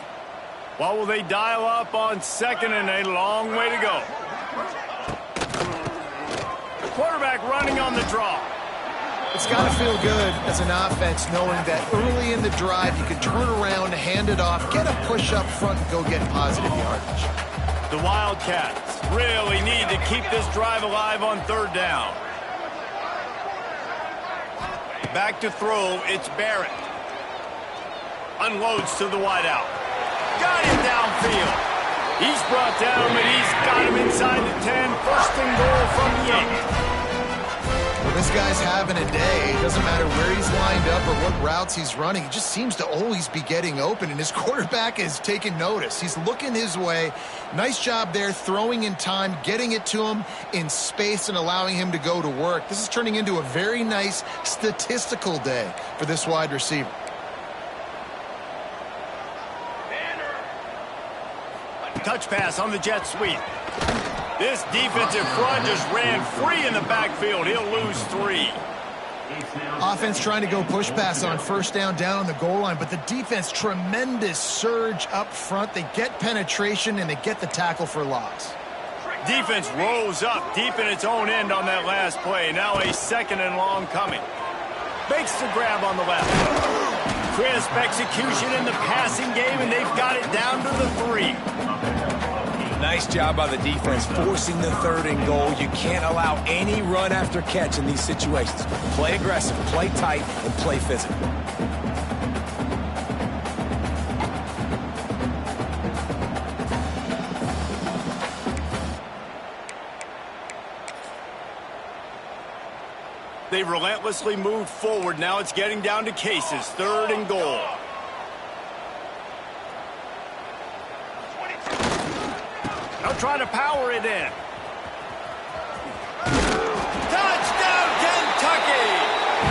Well, will they dial up on second and a long way to go? The quarterback running on the draw. It's got to feel good as an offense knowing that early in the drive you can turn around, hand it off, get a push up front, and go get positive yardage. The Wildcats really need to keep this drive alive on third down. Back to throw, it's Barrett. Unloads to the wideout. Got him downfield. He's brought down, but he's got him inside the 10. First and goal from the 8. This guy's having a day. It doesn't matter where he's lined up or what routes he's running. He just seems to always be getting open, and his quarterback is taking notice. He's looking his way. Nice job there, throwing in time, getting it to him in space and allowing him to go to work. This is turning into a very nice statistical day for this wide receiver. Touch pass on the jet sweep. This defensive front just ran free in the backfield. He'll lose 3. Offense trying to go push pass on first down on the goal line, but the defense, tremendous surge up front. They get penetration, and they get the tackle for loss. Defense rose up deep in its own end on that last play. Now a second and long coming. Makes the grab on the left. Crisp execution in the passing game, and they've got it down to the 3. Nice job by the defense forcing the third and goal. You can't allow any run after catch in these situations. Play aggressive, play tight, and play physical. They've relentlessly moved forward. Now it's getting down to cases. Third and goal. They'll try to power it in. Touchdown, Kentucky!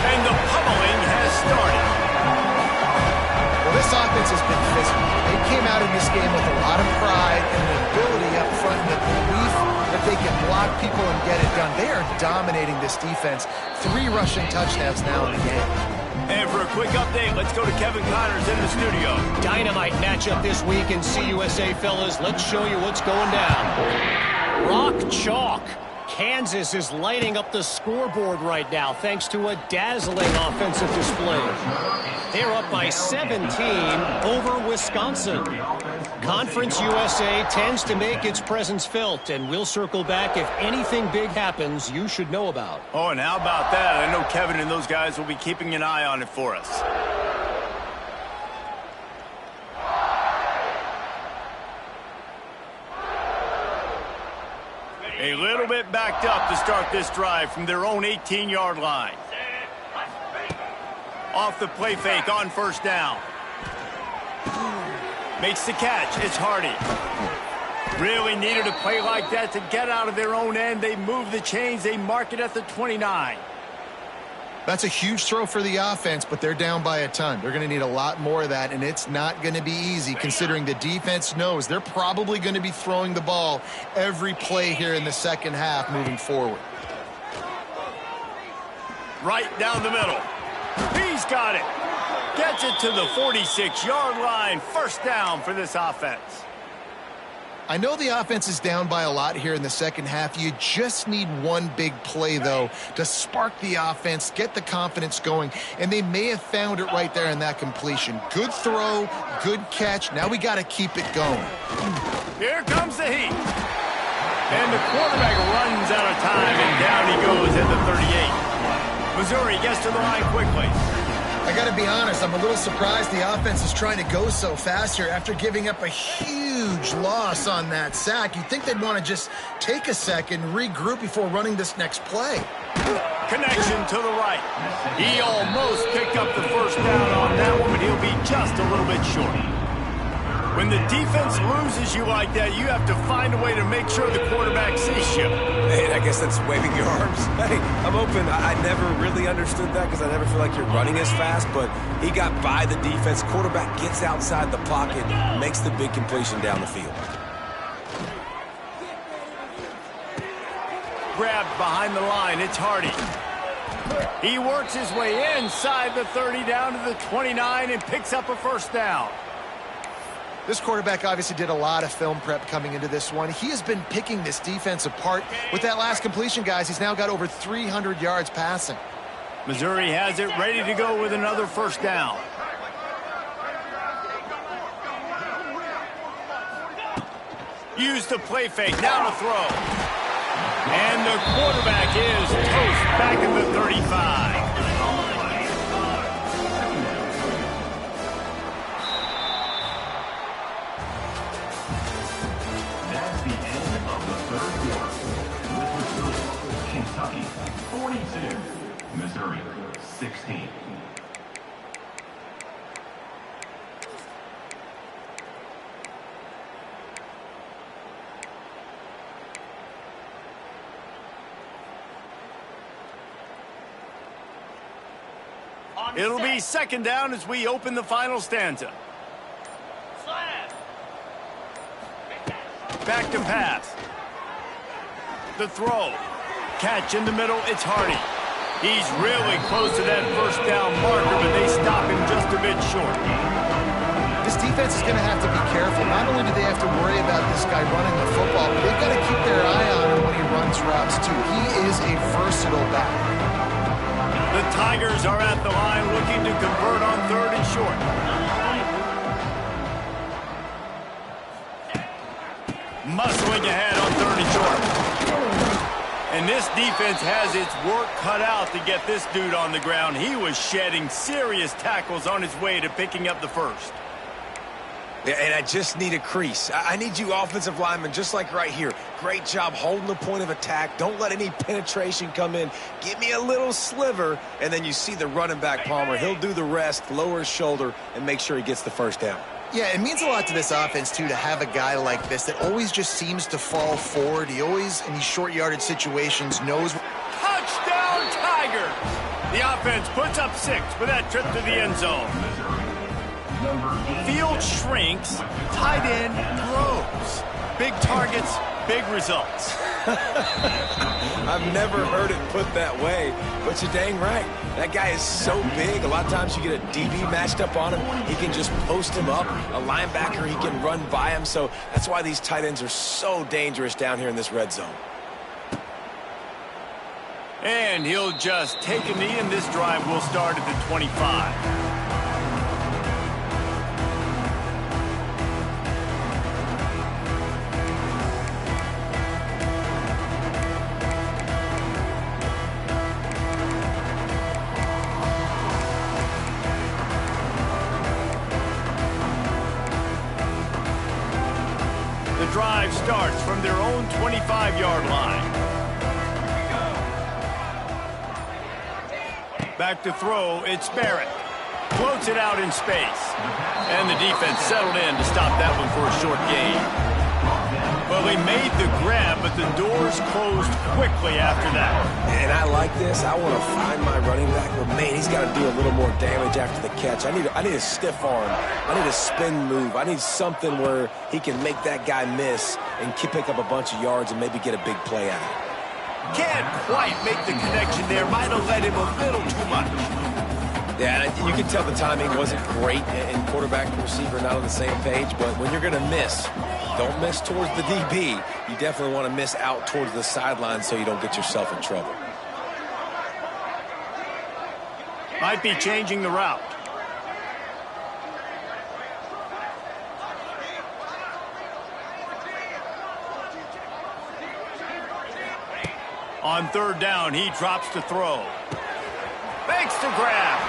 And the pummeling has started. Well, this offense has been physical. They came out in this game with a lot of pride and an ability up front and the belief that they can block people and get it done. They are dominating this defense. 3 rushing touchdowns now in the game. And for a quick update, let's go to Kevin Connors in the studio. Dynamite matchup this week in CUSA, fellas. Let's show you what's going down. Rock chalk. Kansas is lighting up the scoreboard right now thanks to a dazzling offensive display. They're up by 17 over Wisconsin. Conference USA tends to make its presence felt, and we'll circle back if anything big happens you should know about. Oh, and how about that? I know Kevin and those guys will be keeping an eye on it for us. A little bit backed up to start this drive from their own 18-yard line. Off the play fake on first down. Makes the catch. It's Hardy. Really needed a play like that to get out of their own end. They move the chains. They mark it at the 29. That's a huge throw for the offense, but they're down by a ton. They're going to need a lot more of that, and it's not going to be easy considering the defense knows they're probably going to be throwing the ball every play here in the second half moving forward. Right down the middle. He's got it. Gets it to the 46-yard line. First down for this offense. I know the offense is down by a lot here in the second half. You just need one big play, though, to spark the offense, get the confidence going, and they may have found it right there in that completion. Good throw, good catch. Now we got to keep it going. Here comes the heat. And the quarterback runs out of time, and down he goes at the 38. Missouri gets to the line quickly. I got to be honest, I'm a little surprised the offense is trying to go so fast here after giving up a huge loss on that sack. You'd think they'd want to just take a second, regroup before running this next play. Connection to the right. He almost picked up the first down on that one, but he'll be just a little bit short. When the defense loses you like that, you have to find a way to make sure the quarterback sees you. Hey, I guess that's waving your arms. Hey, I'm open. I never really understood that because I never feel like you're running as fast, but he got by the defense. Quarterback gets outside the pocket, makes the big completion down the field. Grabbed behind the line. It's Hardy. He works his way inside the 30 down to the 29 and picks up a first down. This quarterback obviously did a lot of film prep coming into this one. He has been picking this defense apart. With that last completion, guys, he's now got over 300 yards passing. Missouri has it ready to go with another first down. Use the play fake, now to throw. And the quarterback is toast back in the 35. That's the end of the third quarter. This was Kentucky 42, Missouri 16. It'll be second down as we open the final stanza. Back to pass. The throw. Catch in the middle, it's Hardy. He's really close to that first down marker, but they stop him just a bit short. This defense is going to have to be careful. Not only do they have to worry about this guy running the football, but they've got to keep their eye on him when he runs routes, too. He is a versatile back. The Tigers are at the line looking to convert on third and short. Muscling ahead on third and short. And this defense has its work cut out to get this dude on the ground. He was shedding serious tackles on his way to picking up the first. Yeah, and I just need a crease. I need you offensive linemen, just like right here. Great job holding the point of attack. Don't let any penetration come in. Give me a little sliver, and then you see the running back, Palmer. He'll do the rest, lower his shoulder, and make sure he gets the first down. Yeah, it means a lot to this offense, too, to have a guy like this that always just seems to fall forward. He always, in these short yardage situations, knows. Touchdown, Tigers! The offense puts up 6 with that trip to the end zone. Field shrinks, tight end grows. Big targets, big results. I've never heard it put that way, but you're dang right. That guy is so big. A lot of times you get a DB matched up on him. He can just post him up. A linebacker, he can run by him. So that's why these tight ends are so dangerous down here in this red zone. And he'll just take a knee, and this drive will start at the 25. Drive starts from their own 25-yard line. Back to throw, it's Barrett. Floats it out in space. And the defense settled in to stop that one for a short gain. Well, they made the grab, but the doors closed quickly after that. And I like this. I want to find my running back, but man, he's got to do a little more damage after the catch. I need a stiff arm. I need a spin move. I need something where he can make that guy miss and pick up a bunch of yards and maybe get a big play out. Can't quite make the connection there. Might have led him a little too much. Yeah, you can tell the timing wasn't great, and quarterback and receiver not on the same page, but when you're going to miss, don't miss towards the DB. You definitely want to miss out towards the sideline so you don't get yourself in trouble. Might be changing the route. On third down, he drops to throw. Makes the grab.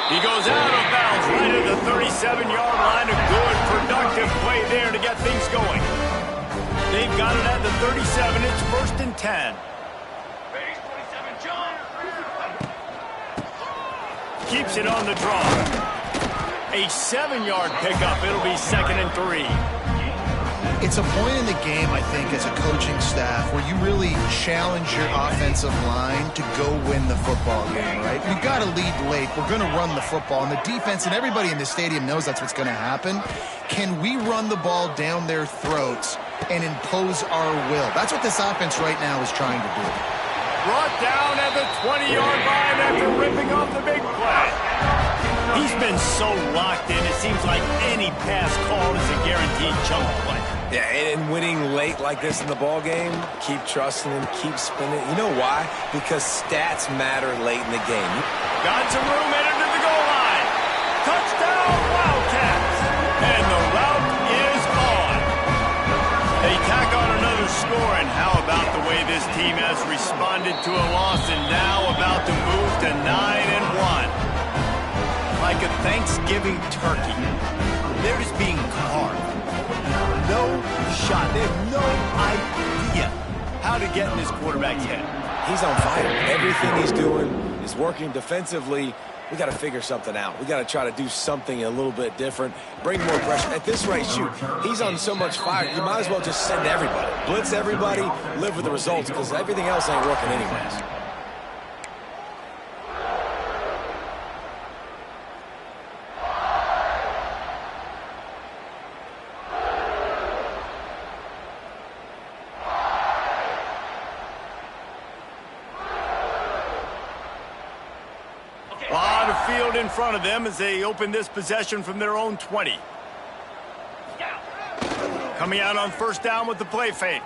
He goes out of bounds right at the 37-yard line. A good, productive play there to get things going. They've got it at the 37. It's 1st and 10. Keeps it on the draw. A 7-yard pickup. It'll be 2nd and 3. It's a point in the game, I think, as a coaching staff where you really challenge your offensive line to go win the football game, right? You've got to lead late. We're going to run the football. And the defense and everybody in the stadium knows that's what's going to happen. Can we run the ball down their throats and impose our will? That's what this offense right now is trying to do. Brought down at the 20-yard line after ripping off the big play. He's been so locked in, it seems like any pass call is a guaranteed chunk play. Yeah, and winning late like this in the ball game, keep trusting him, keep spinning. You know why? Because stats matter late in the game. Got some room headed to the goal line. Touchdown, Wildcats. And the route is on. They tack on another score, and how about the way this team has responded to a loss and now about to move to 9-1. Like a Thanksgiving turkey. They're just being carved. No shot. They have no idea how to get in this quarterback's head. He's on fire. Everything he's doing is working defensively. We got to figure something out. We got to try to do something a little bit different. Bring more pressure. At this rate, shoot, he's on so much fire, you might as well just send everybody. Blitz everybody, live with the results, because everything else ain't working anyways. Field in front of them as they open this possession from their own 20. Coming out on 1st down with the play fake.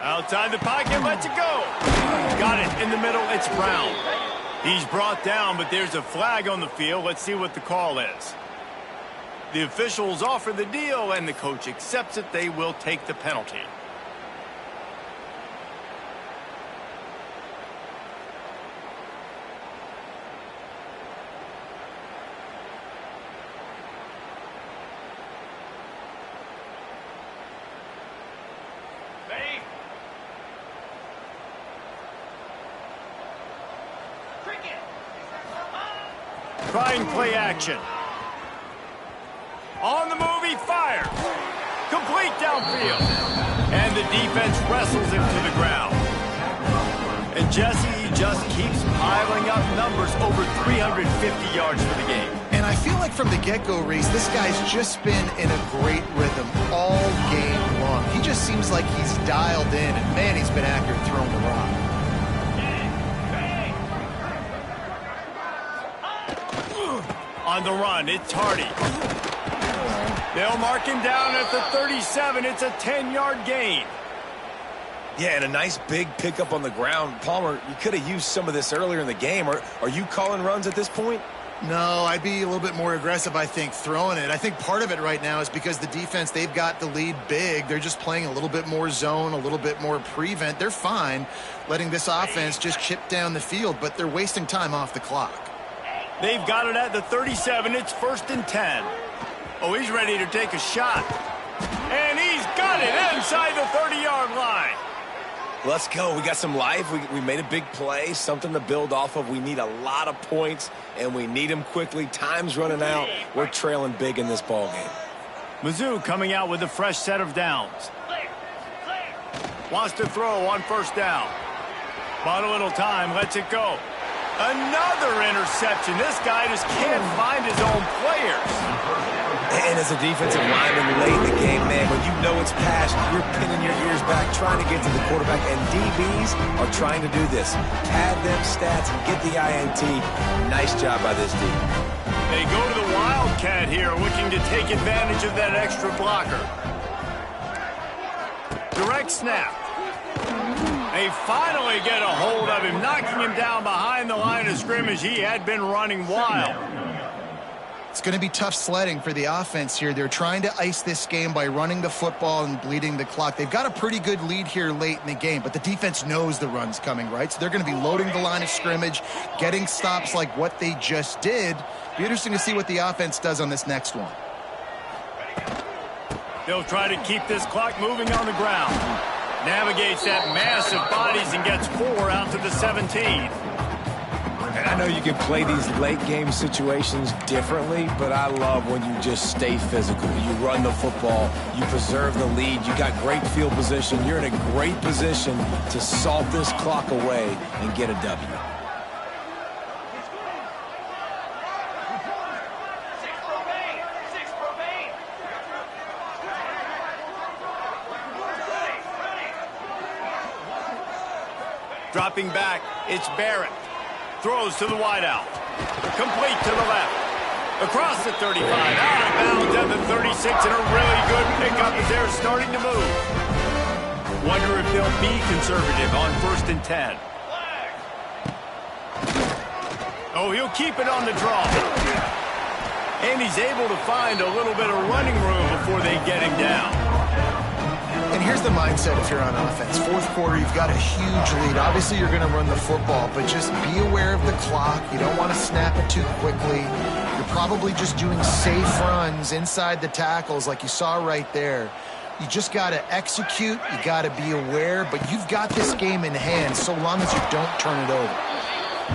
Outside the pocket, lets it go. Got it in the middle, it's Brown. He's brought down, but there's a flag on the field. Let's see what the call is. The officials offer the deal, and the coach accepts it. They will take the penalty. Trying play action. On the move, he fires. Complete downfield. And the defense wrestles him to the ground. And Jesse just keeps piling up numbers over 350 yards for the game. And I feel like from the get-go, Reese, this guy's just been in a great rhythm all game long. He just seems like he's dialed in, and man, he's been accurate throwing the rock. On the run, it's Hardy. They'll mark him down at the 37. It's a 10-yard gain. Yeah, and a nice big pickup on the ground. Palmer, you could have used some of this earlier in the game. Are you calling runs at this point? No, I'd be a little bit more aggressive, I think, throwing it. I think part of it right now is because the defense, they've got the lead big. They're just playing a little bit more zone, a little bit more prevent. They're fine letting this offense just chip down the field, but they're wasting time off the clock. They've got it at the 37. It's 1st and 10. Oh, he's ready to take a shot. And he's got it inside the 30-yard line. Let's go. We got some life. We made a big play, something to build off of. We need a lot of points, and we need them quickly. Time's running out. We're trailing big in this ball game. Mizzou coming out with a fresh set of downs. Wants to throw on 1st down. Bought a little time. Lets it go. Another interception. This guy just can't find his own players. And as a defensive lineman late in the game, man, when you know it's past, you're pinning your ears back, trying to get to the quarterback, and DBs are trying to do this. Pad them stats and get the INT. Nice job by this D. They go to the Wildcat here, looking to take advantage of that extra blocker. Direct snap. They finally get a hold of him, knocking him down behind the line of scrimmage. He had been running wild. It's going to be tough sledding for the offense here. They're trying to ice this game by running the football and bleeding the clock. They've got a pretty good lead here late in the game, but the defense knows the run's coming, right? So they're going to be loading the line of scrimmage, getting stops like what they just did. Be interesting to see what the offense does on this next one. They'll try to keep this clock moving on the ground. Navigates that mass of bodies and gets 4 out to the 17. And I know you can play these late game situations differently, but I love when you just stay physical. You run the football, you preserve the lead, you got great field position. You're in a great position to salt this clock away and get a W. Dropping back, it's Barrett. Throws to the wideout. Complete to the left. Across the 35. Out of bounds at the 36, and a really good pickup as they're starting to move. Wonder if they'll be conservative on 1st and 10. Oh, he'll keep it on the draw. And he's able to find a little bit of running room before they get him down. And here's the mindset if you're on offense. 4th quarter, you've got a huge lead. Obviously, you're going to run the football, but just be aware of the clock. You don't want to snap it too quickly. You're probably just doing safe runs inside the tackles like you saw right there. You just got to execute. You got to be aware, but you've got this game in hand so long as you don't turn it over.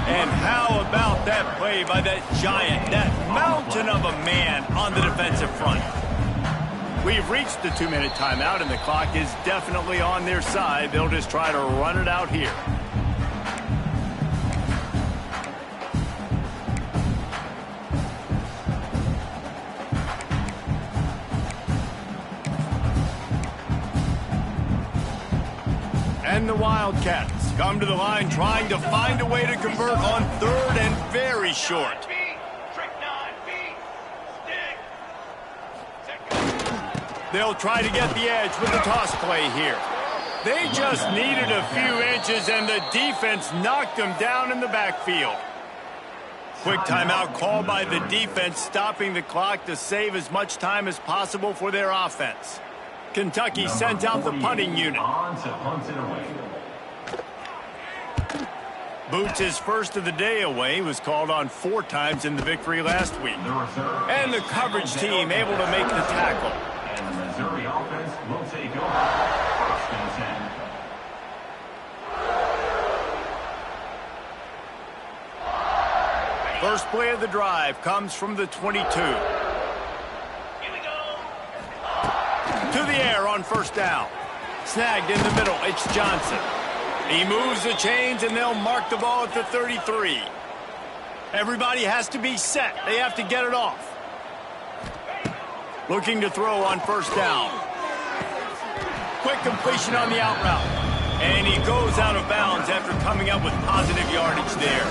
And how about that play by that giant, that mountain of a man on the defensive front? We've reached the 2-minute timeout, and the clock is definitely on their side. They'll just try to run it out here. And the Wildcats come to the line trying to find a way to convert on 3rd and very short. They'll try to get the edge with the toss play here. They just needed a few inches, and the defense knocked them down in the backfield. Quick timeout called by the defense, stopping the clock to save as much time as possible for their offense. Kentucky sent out the punting unit. Boots' first of the day away was called on 4 times in the victory last week. And the coverage team able to make the tackle. And the Missouri offense will take over 1st and 10. First play of the drive comes from the 22. To the air on first down. Snagged in the middle. It's Johnson. He moves the chains, and they'll mark the ball at the 33. Everybody has to be set. They have to get it off. Looking to throw on first down. Quick completion on the out route. And he goes out of bounds after coming up with positive yardage there.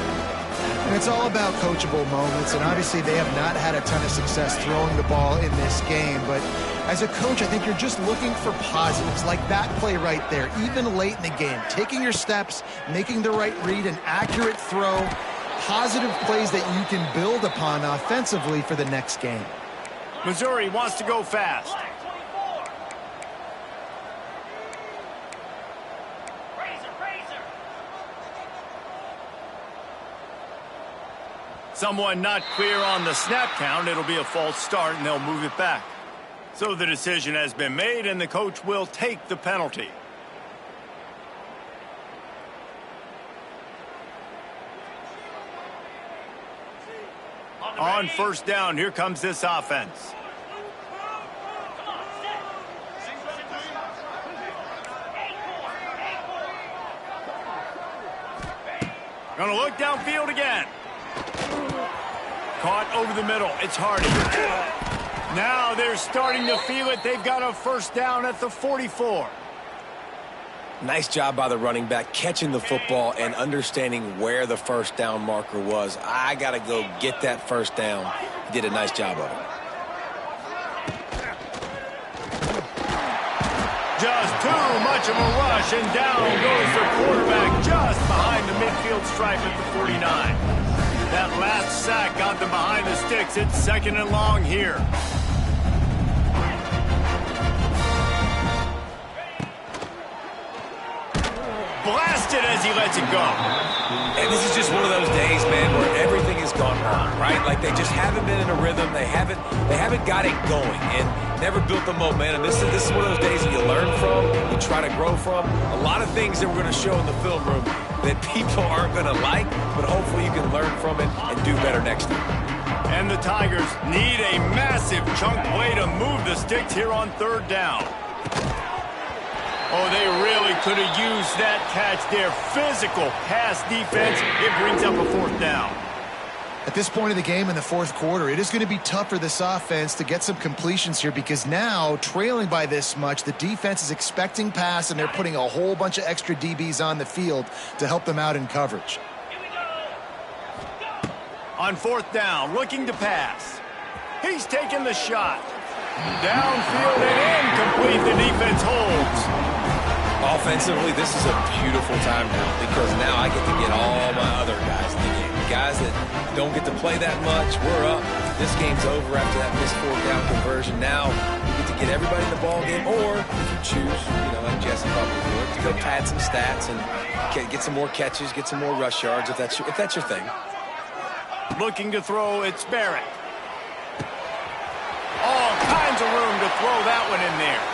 And it's all about coachable moments, and obviously they have not had a ton of success throwing the ball in this game, but as a coach, I think you're just looking for positives, like that play right there, even late in the game, taking your steps, making the right read, an accurate throw, positive plays that you can build upon offensively for the next game. Missouri wants to go fast. Someone not clear on the snap count. It'll be a false start, and they'll move it back. So the decision has been made, and the coach will take the penalty. On first down, here comes this offense. Gonna look downfield again. Caught over the middle. It's Hardy. Now they're starting to feel it. They've got a first down at the 44. Nice job by the running back catching the football and understanding where the first down marker was. I got to go get that first down. He did a nice job of it. Just too much of a rush, and down goes the quarterback just behind the midfield stripe at the 49. That last sack got them behind the sticks. It's second and long here. Blasted as he lets it go. And this is just one of those days, man, where everything has gone wrong, right? Like they just haven't been in a rhythm. They haven't got it going and never built the momentum. This is one of those days that you learn from, you try to grow from. A lot of things that we're going to show in the film room that people aren't going to like, but hopefully you can learn from it and do better next time. And the Tigers need a massive chunk play to move the sticks here on third down. Oh, they really could have used that catch there. Physical pass defense. It brings up a fourth down. At this point of the game in the fourth quarter, it is going to be tough for this offense to get some completions here because now, trailing by this much, the defense is expecting pass, and they're putting a whole bunch of extra DBs on the field to help them out in coverage. On fourth down, looking to pass. He's taking the shot. Downfield and incomplete. The defense holds. Offensively, this is a beautiful time now because now I get to get all my other guys in the game. The guys that don't get to play that much, we're up. This game's over after that missed fourth down conversion. Now we get to get everybody in the ball game, or if you choose, like Jesse probably would, to go pad some stats and get some more catches, get some more rush yards if that's your thing. Looking to throw, it's Barrett. All kinds of room to throw that one in there.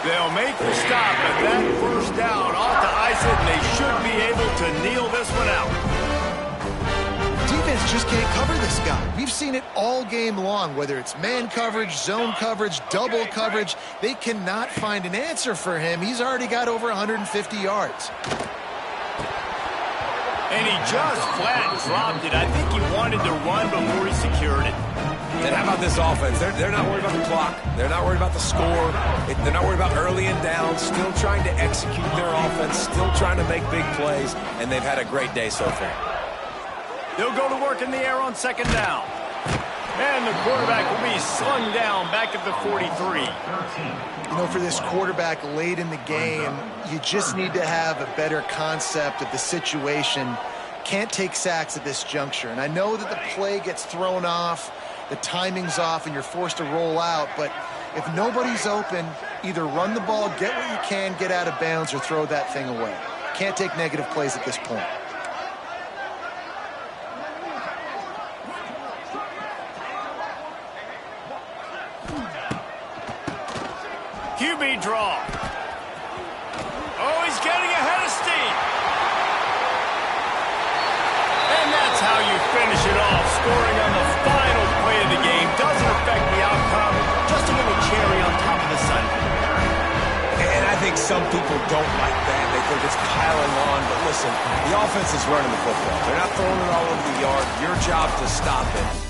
They'll make the stop, but that first down ought to ice it, and they should be able to kneel this one out. Defense just can't cover this guy. We've seen it all game long, whether it's man coverage, zone coverage, double coverage. They cannot find an answer for him. He's already got over 150 yards. And he just flat dropped it. I think he wanted to run before he secured it. And how about this offense? They're not worried about the clock. They're not worried about the score. They're not worried about early and down. Still trying to execute their offense. Still trying to make big plays. And they've had a great day so far. They'll go to work in the air on second down. And the quarterback will be slung down back at the 43. For this quarterback late in the game, you just need to have a better concept of the situation. Can't take sacks at this juncture. And I know that the play gets thrown off, the timing's off, and you're forced to roll out. But if nobody's open, either run the ball, get what you can, get out of bounds, or throw that thing away. Can't take negative plays at this point. QB draw. Oh, he's getting ahead of steam. And that's how you finish it off. Scoring on the final play of the game doesn't affect the outcome. Just a little cherry on top of the sundae. some people don't like that. They think it's piling on. But listen, the offense is running the football. They're not throwing it all over the yard. Your job to stop it.